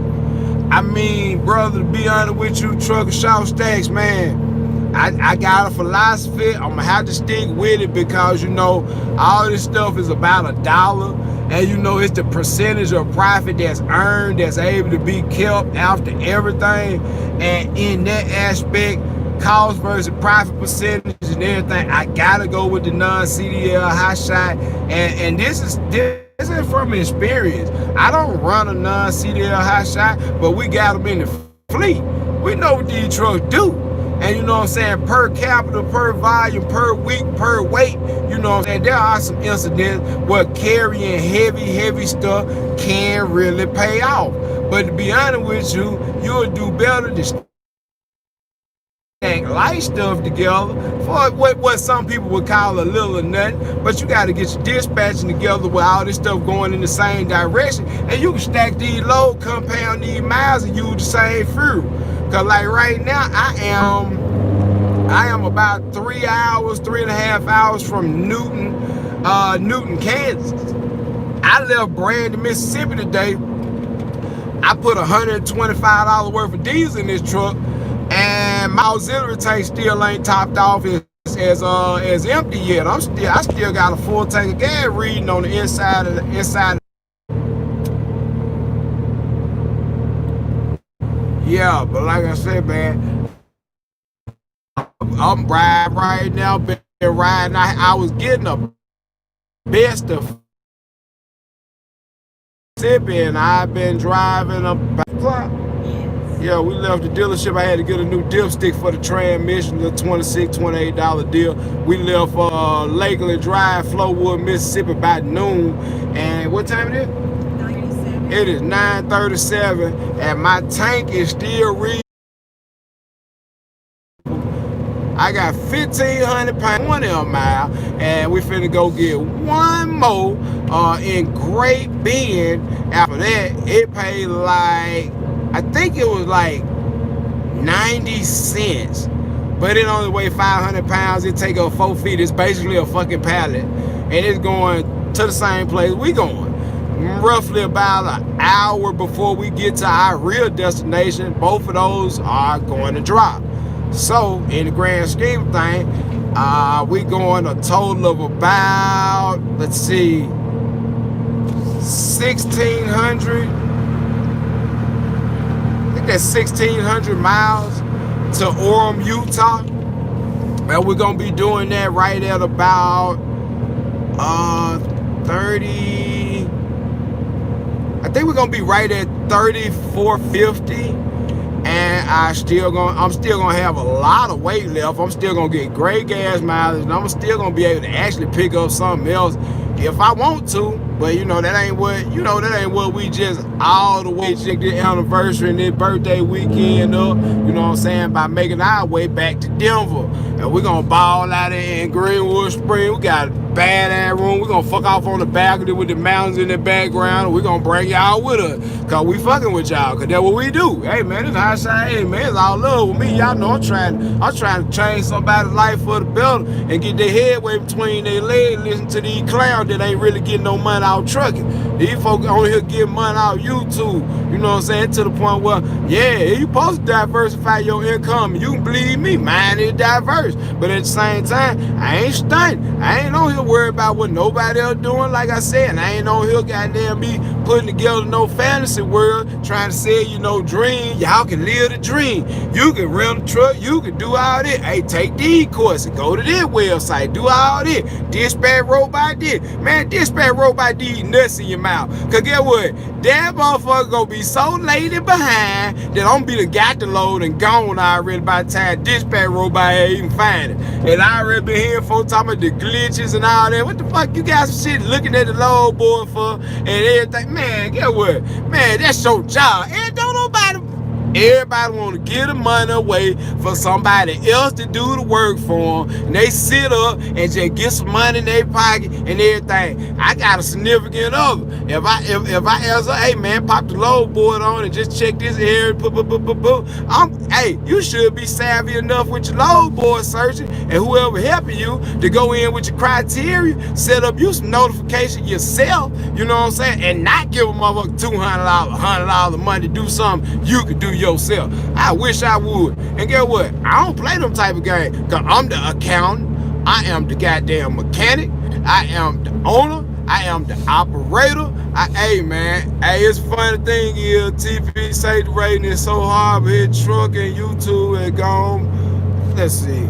[SPEAKER 1] I mean, brother, to be honest with you, trucker short stacks, man, I got a philosophy. I'm gonna have to stick with it because, you know, all this stuff is about $1, and you know it's the percentage of profit that's earned that's able to be kept after everything. And in that aspect, cost versus profit percentage and everything, I gotta go with the non-CDL Hotshot. And this is from experience. I don't run a non-CDL Hotshot, but we got them in the fleet. We know what these trucks do. And you know what I'm saying, per capita, per volume, per week, per weight, you know what I'm saying, there are some incidents where carrying heavy stuff can really pay off. But to be honest with you, you'll do better to stack light stuff together for what some people would call a little or nothing. But you got to get your dispatching together with all this stuff going in the same direction, and you can stack these load, compound these miles, and use the same fuel. Cause like right now, I am about 3.5 hours from Newton, Kansas. I left Brandon, Mississippi today. I put $125 worth of diesel in this truck, and my auxiliary tank still ain't topped off as empty yet. I still got a full tank of gas reading on the inside of the. Yeah, but like I said, man, I'm riding right now, been riding. I was getting a best of Mississippi, and I've been driving about clock. Yes. Yeah, we left the dealership. I had to get a new dipstick for the transmission, the $26, $28 deal. We left Lakeland Drive, Flowood, Mississippi by noon. And what time it is? 9:37. It is 9:37, and my tank is still I got 1,500 pounds, 20 a mile, and we finna go get one more in Great Bend. After that, it paid like, I think it was like 90 cents, but it only weighed 500 pounds. It take up 4 feet. It's basically a fucking pallet, and it's going to the same place we going. Roughly about an hour before we get to our real destination, both of those are going to drop. So in the grand scheme of things, we going a total of about, let's see, 1,600. I think that's 1,600 miles to Orem, Utah. And we're gonna be doing that right at about 30. I think we're gonna be right at 3450. And I'm still gonna have a lot of weight left. I'm still gonna get great gas mileage, and I'm still gonna be able to actually pick up something else if I want to. But that ain't what we just all the way check this anniversary and this birthday weekend up, you know what I'm saying, by making our way back to Denver. And we're gonna ball out in Greenwood Spring. We got a badass room. We're gonna fuck off on the balcony with the mountains in the background. We're gonna bring y'all with us, cause we fucking with y'all, cause that's what we do. Hey man, it's Hotshot Haven, man. It's all love with me. Y'all know I'm trying to change somebody's life for the better and get their headway between their legs, listen to these clowns that ain't really getting no money out trucking. These folks on here getting money out YouTube, you know what I'm saying, to the point where, yeah, you supposed to diversify your income. You can believe me, mine is diverse. But at the same time, I ain't stunting. I ain't on here worried about what nobody else doing, like I said. And I ain't on here goddamn me putting together no fantasy world, trying to sell you no dream. Y'all can live the dream. You can rent a truck. You can do all this. Hey, take these courses. Go to this website. Do all this. Dispatch robot this. Man, dispatch robot these nuts in your mouth. Cause guess what? That motherfucker gonna be so lazy behind that I'm gonna be the got the load and gone already by the time dispatch robot ain't even find it. And I already been hearing folks talking about the glitches and all that. What the fuck you got some shit looking at the load board for and everything? Man, guess what? Man, that's your job. And don't nobody. Everybody want to give the money away for somebody else to do the work for them, and they sit up and just get some money in their pocket and everything. I got a significant other. If I ask her, hey man, pop the load board on and just check this area, hey, you should be savvy enough with your load board searching, and whoever helping you to go in with your criteria, set up you some notification yourself, you know what I'm saying, and not give a motherfucker $200, $100 money to do something you could do yourself. I wish I would. And guess what? I don't play them type of games, because I'm the accountant. I am the goddamn mechanic. I am the owner. I am the operator. Hey man, hey, it's funny thing is TV safety rating is so hard, but his truck and YouTube had gone. Let's see.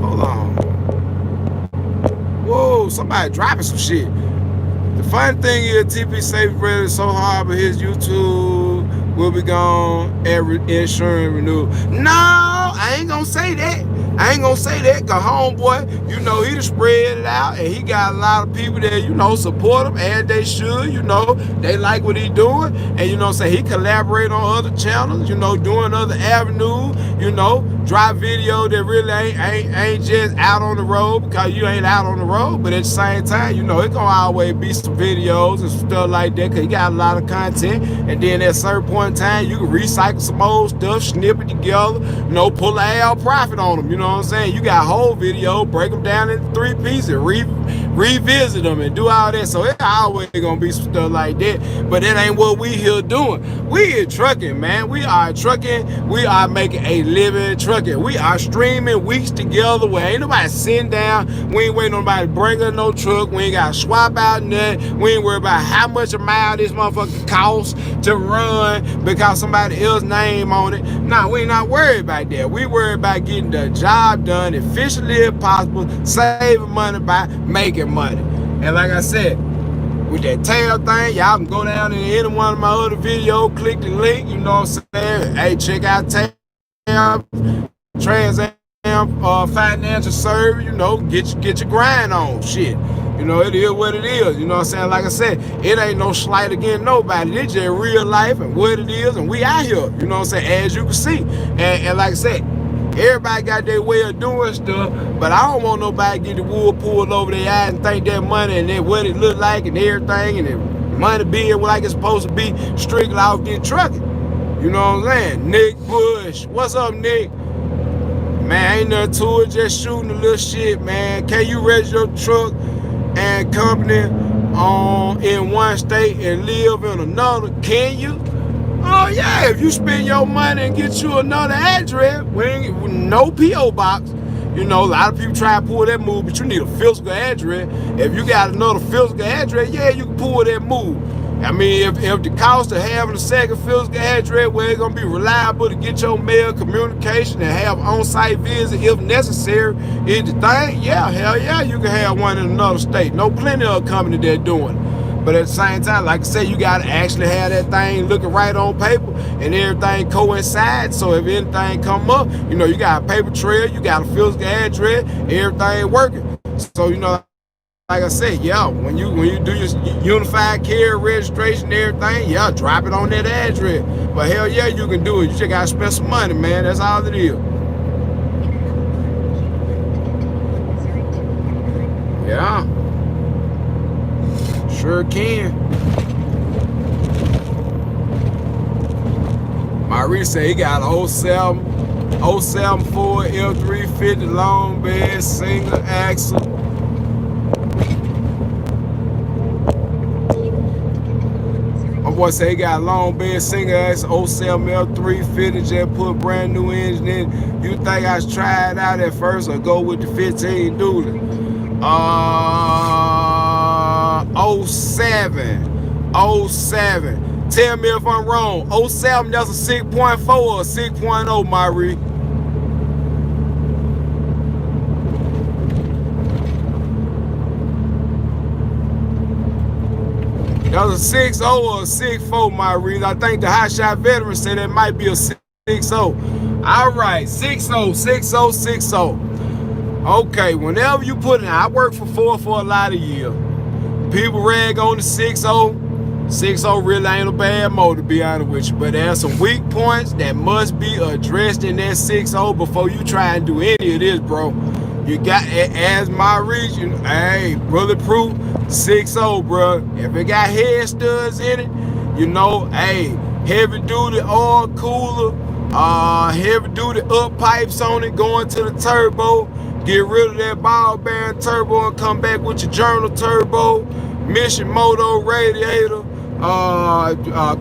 [SPEAKER 1] Hold on. Whoa, somebody dropping some shit. The funny thing is TP safety rating is so hard, but his YouTube will be gone every insurance renewal. No, I ain't gonna say that. I ain't gonna say that, cause homeboy, he done spread it out, and he got a lot of people that, support him, and they should, they like what he doing, and say he collaborate on other channels, doing other avenues, drop video that really ain't just out on the road, because you ain't out on the road, but at the same time, it gonna always be some videos and stuff like that, cause he got a lot of content, and then at a certain point in time, you can recycle some old stuff, snip it together, pull an L profit on them, you know what I'm saying? You got a whole video, break them down into 3 pieces, revisit them and do all that. So it's always gonna be some stuff like that. But that ain't what we here doing. We here trucking, man. We are trucking. We are making a living trucking. We are streaming weeks together where ain't nobody sitting down. We ain't waiting on nobody to bring us no truck. We ain't got to swap out nothing. We ain't worried about how much a mile this motherfucker costs to run because somebody else's name on it. Nah, we ain't not worried about that. We worried about getting the job done efficiently as possible, saving money by making money. And like I said, with that tail thing. Y'all can go down in any one of my other videos, click the link, you know what I'm saying? Hey, check out Trans Am financial service, you know, get your grind on, shit. You know, it is what it is, you know what I'm saying? Like I said, it ain't no slight against nobody. It's just real life and what it is, and we out here, you know what I'm saying, as you can see. And like I said, everybody got their way of doing stuff, but I don't want nobody to get the wool pulled over their eyes and think that money and that what it look like and everything, and the money being like it's supposed to be strictly off this trucking. You know what I'm saying? Nick Bush, what's up, Nick? Man, ain't nothing to it, just shooting a little shit, man. Can you register your truck and company in one state and live in another? Can you? Oh yeah, if you spend your money and get you another address, with no P.O. box. You know, a lot of people try to pull that move, but you need a physical address. If you got another physical address, yeah, you can pull that move. I mean, if the cost of having a second physical address where it's gonna be reliable to get your mail, communication, and have on-site visit if necessary is the thing, yeah, hell yeah, you can have one in another state. No, plenty of companies that doing it. But at the same time, like I said, you gotta actually have that thing looking right on paper and everything coincides. So if anything come up, you know, you got a paper trail, you got a physical address, everything working. So, you know, like I said, yeah, when you do your unified carrier registration and everything, yeah, drop it on that address. But hell yeah, you can do it. You just gotta spend some money, man. That's all it is. Yeah, sure can. Maurice said he got a 07 Ford F350 long bed single axle. My boy say he got a long bed single axle 07 F350, just put a brand new engine in. You think I should try it out at first or go with the 15 dually? 07. Tell me if I'm wrong. 07, that's a 6.4 or a 6.0, Marie. That was a 6.0 or a 6.4, Marie. I think the Hotshot veteran said that might be a 6.0. All right, 6.0, 6.0, 6.0. Okay, whenever you put it, I worked for Ford for a lot of years. People rag on the 6.0. 6.0 really ain't a bad motor, to be honest with you, but there's some weak points that must be addressed in that 6.0 before you try and do any of this, bro. You got, as my region, hey, bulletproof 6.0, bro. If it got head studs in it, you know, hey, heavy duty oil cooler, heavy duty up pipes on it going to the turbo. Get rid of that ball bearing turbo and come back with your journal turbo, mission motor radiator,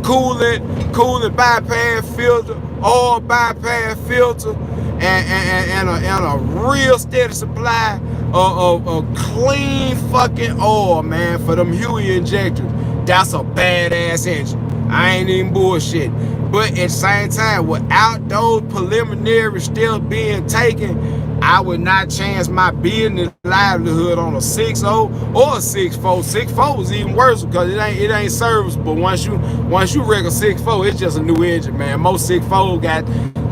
[SPEAKER 1] coolant bypass filter, oil bypass filter, and a real steady supply of clean fucking oil, man, for them Huey injectors. That's a badass engine. I ain't even bullshit. But at the same time, without those preliminary steps being taken, I would not chance my business livelihood on a 6.0 or a 6.4. 6.4 is even worse because it ain't serviceable. Once you wreck a 6.4, it's just a new engine, man. Most 6.4 got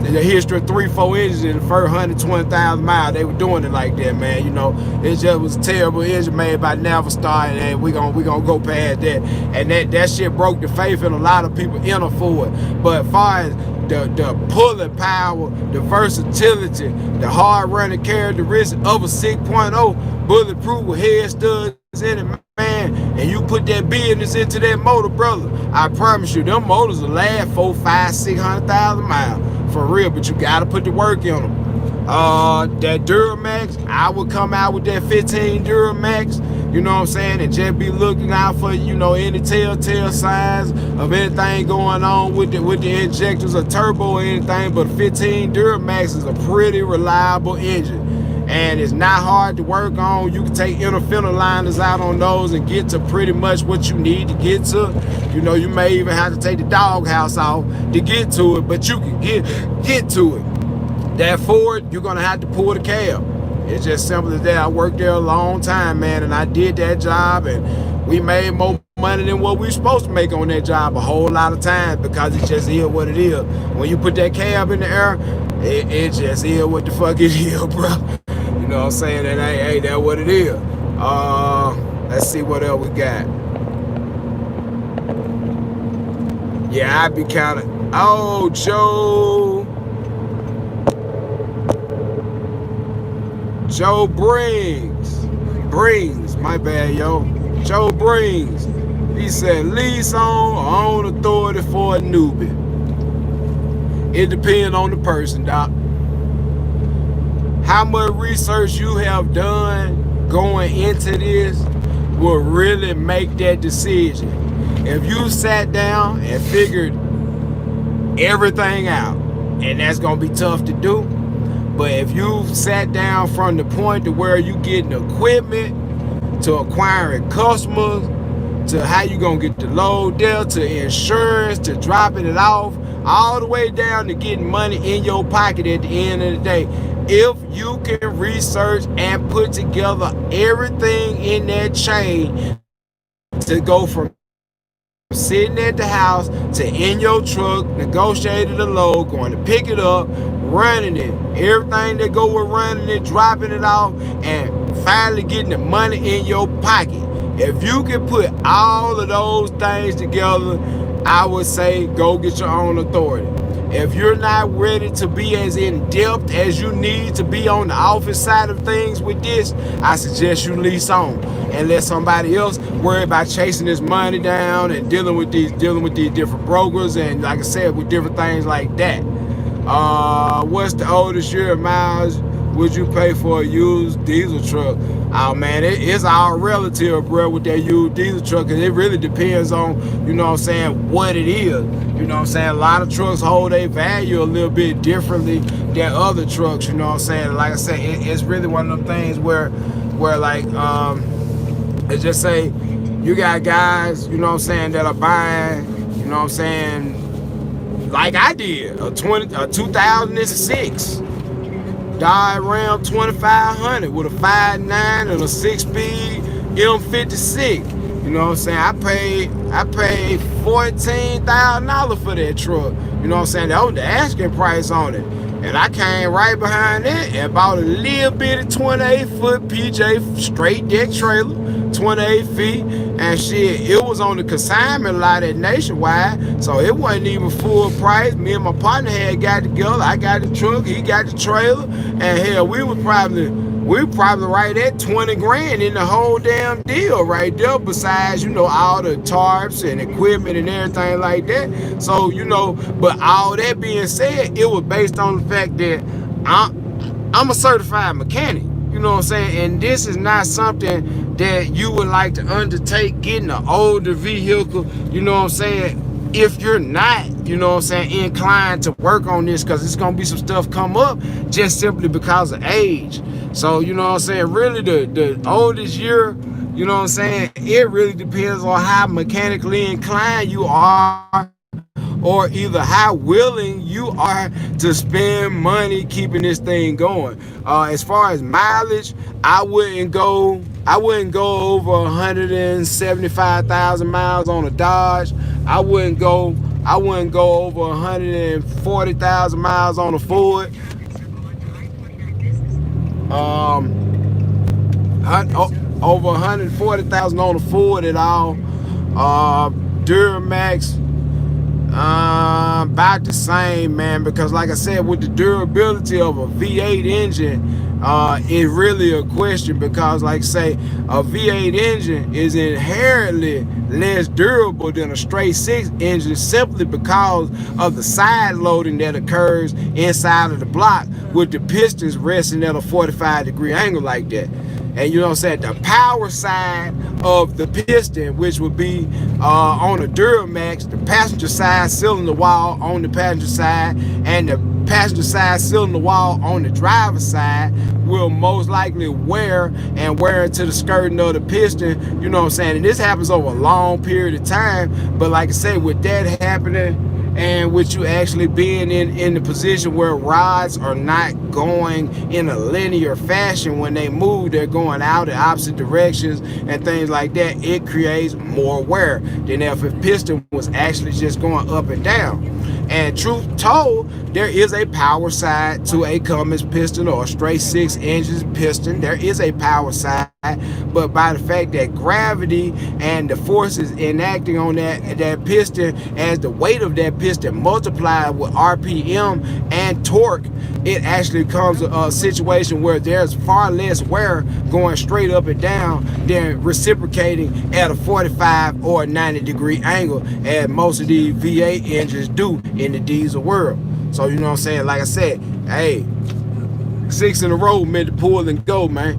[SPEAKER 1] the history of 3.4 engines in the first 120,000 miles. They were doing it like that, man. You know, it just was a terrible engine made by Navistar, and we gonna go past that. And that shit broke the faith in a lot of people in a Ford. But as far as the pulling power, the versatility, the hard running characteristics of a 6.0 bulletproof with head studs in it, man, and you put that business into that motor, brother, I promise you, them motors will last 400,000, 500,000, 600,000 miles for real. But you gotta put the work in them. That Duramax, I would come out with that 15 Duramax, you know what I'm saying, and just be looking out for, you know, any telltale signs of anything going on with the injectors or turbo or anything. But 15 Duramax is a pretty reliable engine, and it's not hard to work on. You can take inner fender liners out on those and get to pretty much what you need to get to. You know, you may even have to take the doghouse off to get to it, but you can get to it. That Ford, you're gonna have to pull the cab. It's just simple as that. I worked there a long time, man, and I did that job, and we made more money than what we supposed to make on that job a whole lot of times, because it just is what it is. When you put that cab in the air, it just is what the fuck it is, bro. You know what I'm saying? And hey, that's what it is. Let's see what else we got. Yeah, I'd be kind of. Oh, Joe Brings, my bad, yo. Joe Brings. He said, lease on or own authority for a newbie. It depends on the person, doc. How much research you have done going into this will really make that decision. If you sat down and figured everything out, and that's gonna be tough to do, but if you sat down from the point to where you getting equipment, to acquiring customers, to how you gonna get the load there, to insurance, to dropping it off, all the way down to getting money in your pocket at the end of the day, if you can research and put together everything in that chain to go from sitting at the house to in your truck, negotiating the load, going to pick it up, running it, everything that go with running it, dropping it off, and finally getting the money in your pocket. If you can put all of those things together, I would say go get your own authority. If you're not ready to be as in depth as you need to be on the office side of things with this, I suggest you lease on and let somebody else worry about chasing this money down and dealing with these different brokers, and like I said, with different things like that. What's the oldest year of miles would you pay for a used diesel truck? Oh man, it's all relative, bro, with that used diesel truck, because it really depends on, you know what I'm saying, what it is. You know what I'm saying? A lot of trucks hold their value a little bit differently than other trucks, you know what I'm saying? Like I said, it's really one of them things where like, let's just say you got guys, you know what I'm saying, that are buying, you know what I'm saying, like I did, a 2006 Dodge Ram 2500 with a 5.9 and a 6-speed M56. You know what I'm saying? I paid $14,000 for that truck. You know what I'm saying? That was the asking price on it. And I came right behind it and bought a little bitty 28-foot PJ straight deck trailer, 28 feet, and shit, it was on the consignment lot at Nationwide, so it wasn't even full price. Me and my partner had got together. I got the truck, he got the trailer, and hell, we were probably right at 20 grand in the whole damn deal right there, besides, you know, all the tarps and equipment and everything like that. So, you know, but all that being said, it was based on the fact that I'm a certified mechanic, you know what I'm saying? And this is not something that you would like to undertake, getting an older vehicle, you know what I'm saying, if you're not, you know what I'm saying, inclined to work on this, because it's gonna be some stuff come up just simply because of age. So, you know what I'm saying, really the oldest year, you know what I'm saying, it really depends on how mechanically inclined you are, or either how willing you are to spend money keeping this thing going. As far as mileage, I wouldn't go over 175,000 miles on a Dodge. I wouldn't go over 140,000 miles on a Ford. Over 140,000 on a Ford at all. Duramax, about the same, man, because like I said, with the durability of a V8 engine, it's really a question, because like say a V8 engine is inherently less durable than a straight 6 engine, simply because of the side loading that occurs inside of the block, with the pistons resting at a 45-degree angle like that. And you know what I'm saying, the power side of the piston, which would be on the Duramax, the passenger side cylinder wall on the passenger side, and the passenger side cylinder wall on the driver's side, will most likely wear into the skirting of the piston, you know what I'm saying? And this happens over a long period of time. But like I said, with that happening, and with you actually being in the position where rods are not going in a linear fashion. When they move, they're going out in opposite directions and things like that. It creates more wear than if a piston was actually just going up and down. And truth told, there is a power side to a Cummins piston or a straight 6 inches piston. There is a power side, but by the fact that gravity and the forces enacting on that piston, as the weight of that piston multiplied with RPM and torque, it actually comes a situation where there's far less wear going straight up and down than reciprocating at a 45 or 90-degree angle, as most of these V8 engines do in the diesel world. So you know what I'm saying, like I said, hey, 6 in a row meant to pull and go, man.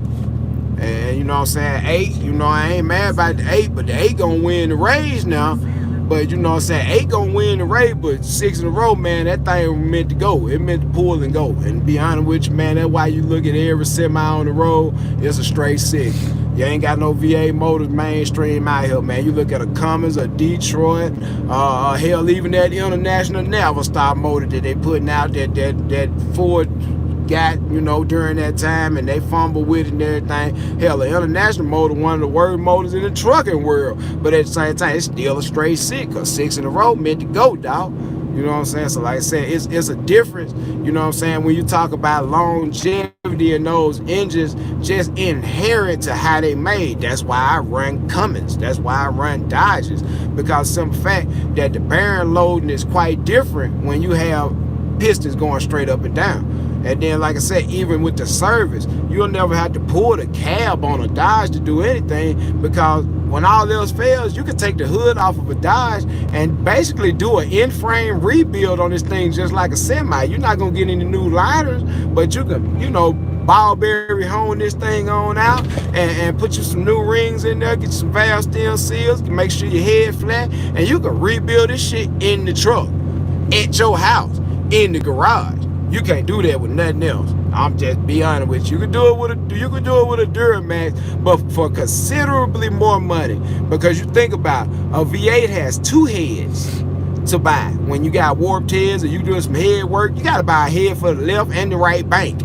[SPEAKER 1] And you know what I'm saying, 8, you know, I ain't mad about the 8, but the 8 gonna win the race now. But you know what I'm saying, 8 gonna win the race, but 6 in a row, man, that thing meant to go. It meant to pull and go. And to be honest with you, man, that's why you look at every semi on the road, it's a straight 6. You ain't got no V8 motors mainstream out here, man. You look at a Cummins, a Detroit, hell, even that International Navistar motor that they putting out, that Ford got, you know, during that time, and they fumble with it and everything. Hell, the International motor, one of the worst motors in the trucking world, but at the same time, it's still a straight 6, because 6 in a row meant to go, dog. You know what I'm saying? So like I said, it's a difference, you know what I'm saying, when you talk about longevity in those engines, just inherent to how they made. That's why I run Cummins. That's why I run Dodges, because simple fact that the bearing loading is quite different when you have pistons going straight up and down. And then, like I said, even with the service, you'll never have to pull the cab on a Dodge to do anything, because when all else fails, you can take the hood off of a Dodge and basically do an in-frame rebuild on this thing just like a semi. You're not going to get any new liners, but you can, you know, ball berry hone this thing on out and put you some new rings in there, get you some valve stem seals, make sure your head flat, and you can rebuild this shit in the truck, at your house, in the garage. You can't do that with nothing else. I'm just be honest with you. You can do it with a Duramax, but for considerably more money. Because you think about it, a V8 has 2 heads to buy. When you got warped heads or you doing some head work, you got to buy a head for the left and the right bank.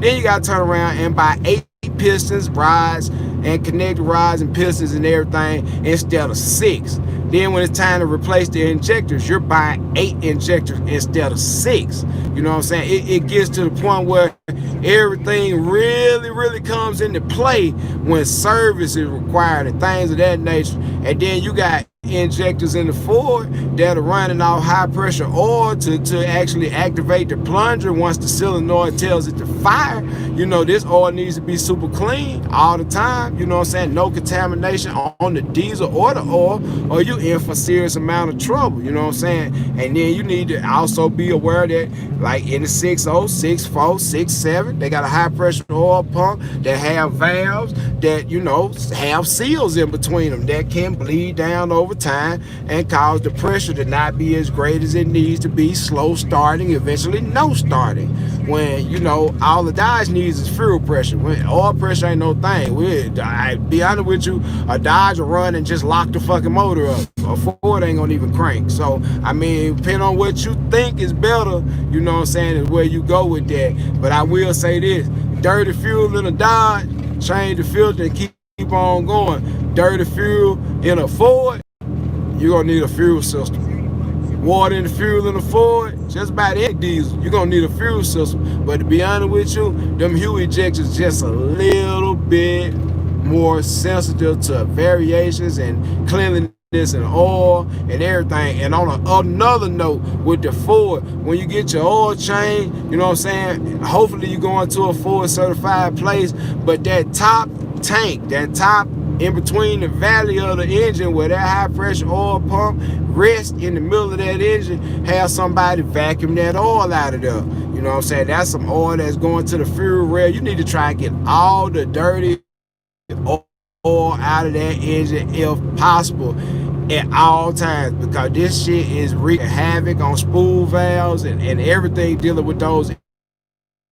[SPEAKER 1] Then you got to turn around and buy 8 pistons, rods, and connected rods and pistons and everything instead of 6. Then when it's time to replace the injectors, you're buying 8 injectors instead of 6. You know what I'm saying? It gets to the point where everything really comes into play when service is required and things of that nature. And then you got injectors in the Ford that are running off high pressure oil to actually activate the plunger once the solenoid tells it to fire. You know, this oil needs to be super clean all the time. You know what I'm saying? No contamination on the diesel or the oil, or you in for serious amount of trouble. You know what I'm saying? And then you need to also be aware that, like in the 6.0, 6.4, 6.7, they got a high pressure oil pump that have valves that, you know, have seals in between them that can bleed down over time and cause the pressure to not be as great as it needs to be, slow starting, eventually no starting. When, you know, all the Dodge needs is fuel pressure. When oil pressure ain't no thing. I be honest with you, a Dodge will run and just lock the fucking motor up. A Ford ain't gonna even crank. So I mean, depending on what you think is better, you know what I'm saying, is where you go with that. But I will say this: dirty fuel in a Dodge, change the filter and keep on going. Dirty fuel in a Ford, you're gonna need a fuel system. Water in the fuel in the Ford, just about any diesel, you're gonna need a fuel system. But to be honest with you, them fuel injectors just a little bit more sensitive to variations and cleanliness and oil and everything. And on another note, with the Ford, when you get your oil change, you know what I'm saying, hopefully you're going to a Ford certified place, but that top tank, that top in between the valley of the engine where that high pressure oil pump rests in the middle of that engine, have somebody vacuum that oil out of there. You know what I'm saying? That's some oil that's going to the fuel rail. You need to try and get all the dirty oil out of that engine if possible at all times, because this shit is wreaking havoc on spool valves and everything dealing with those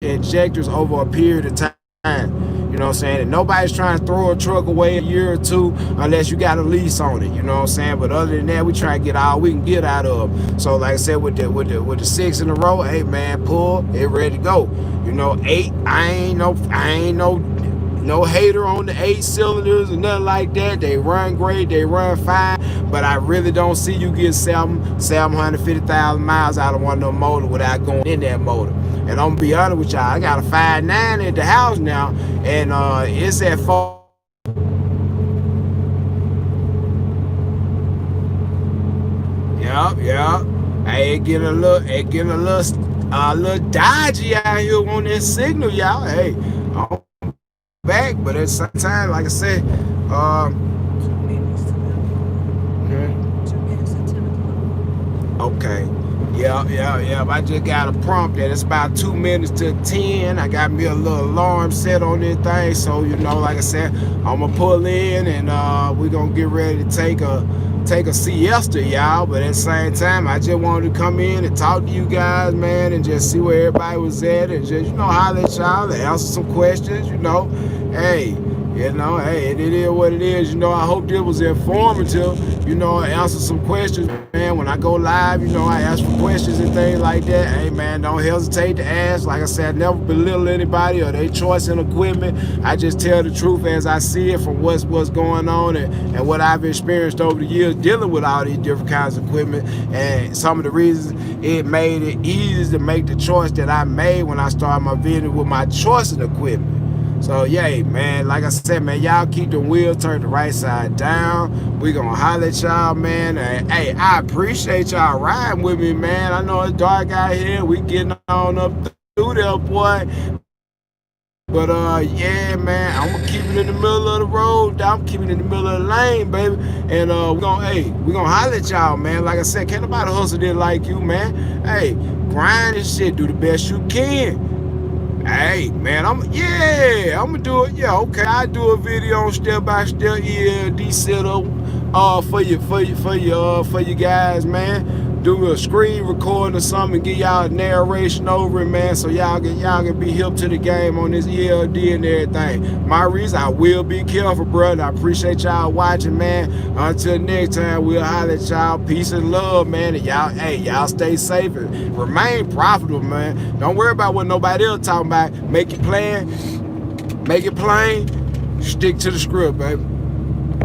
[SPEAKER 1] injectors over a period of time. You know what I'm saying? And nobody's trying to throw a truck away a year or two unless you got a lease on it, you know what I'm saying? But other than that, we try to get all we can get out of them. So like I said, with the 6 in a row, hey man, pull, it ready to go. You know, 8, I ain't no hater on the 8 cylinders or nothing like that. They run great, they run fine, but I really don't see you get 750,000 miles out of one of them motors without going in that motor. And I'm gonna be honest with y'all, I got a 5.9 at the house now, and it's at 4. Yep. Hey, it getting a little dodgy out here on that signal, y'all. Hey, I'm back, but at the same time, like I said, 2
[SPEAKER 2] minutes to 2 minutes to 10 o'clock.
[SPEAKER 1] Okay. Yeah. I just got a prompt that it's about 2 minutes to 10. I got me a little alarm set on this thing, so you know, like I said, I'm gonna pull in and we're gonna get ready to take a siesta, y'all. But at the same time, I just wanted to come in and talk to you guys, man, and just see where everybody was at, and just, you know, holler at y'all and answer some questions, you know. Hey, it is what it is. You know, I hope this was informative. You know, answer some questions, man. When I go live, you know, I ask for questions and things like that. Hey, man, don't hesitate to ask. Like I said, I never belittle anybody or their choice in equipment. I just tell the truth as I see it from what's going on and what I've experienced over the years dealing with all these different kinds of equipment. And some of the reasons it made it easy to make the choice that I made when I started my video with my choice in equipment. So, yeah, man, like I said, man, y'all keep the wheel turned the right side down. We gonna holler at y'all, man. And, hey, I appreciate y'all riding with me, man. I know it's dark out here. We getting on up through there, boy. But, yeah, man, I'm gonna keep it in the middle of the road. I'm keeping it in the middle of the lane, baby. And, we gonna holler at y'all, man. Like I said, can't nobody hustle this like you, man. Hey, grind and shit. Do the best you can. Hey, man, I'm gonna do it. Yeah, okay, I do a video on step-by-step ELD setup for you guys, man. Do a screen recording or something, get y'all a narration over it, man, so y'all can be hip to the game on this ELD and everything. My reason, I will be careful, brother. I appreciate y'all watching, man. Until next time, we'll holler at y'all. Peace and love, man. And y'all stay safe and remain profitable, man. Don't worry about what nobody else talking about. Make it plain, stick to the script, baby.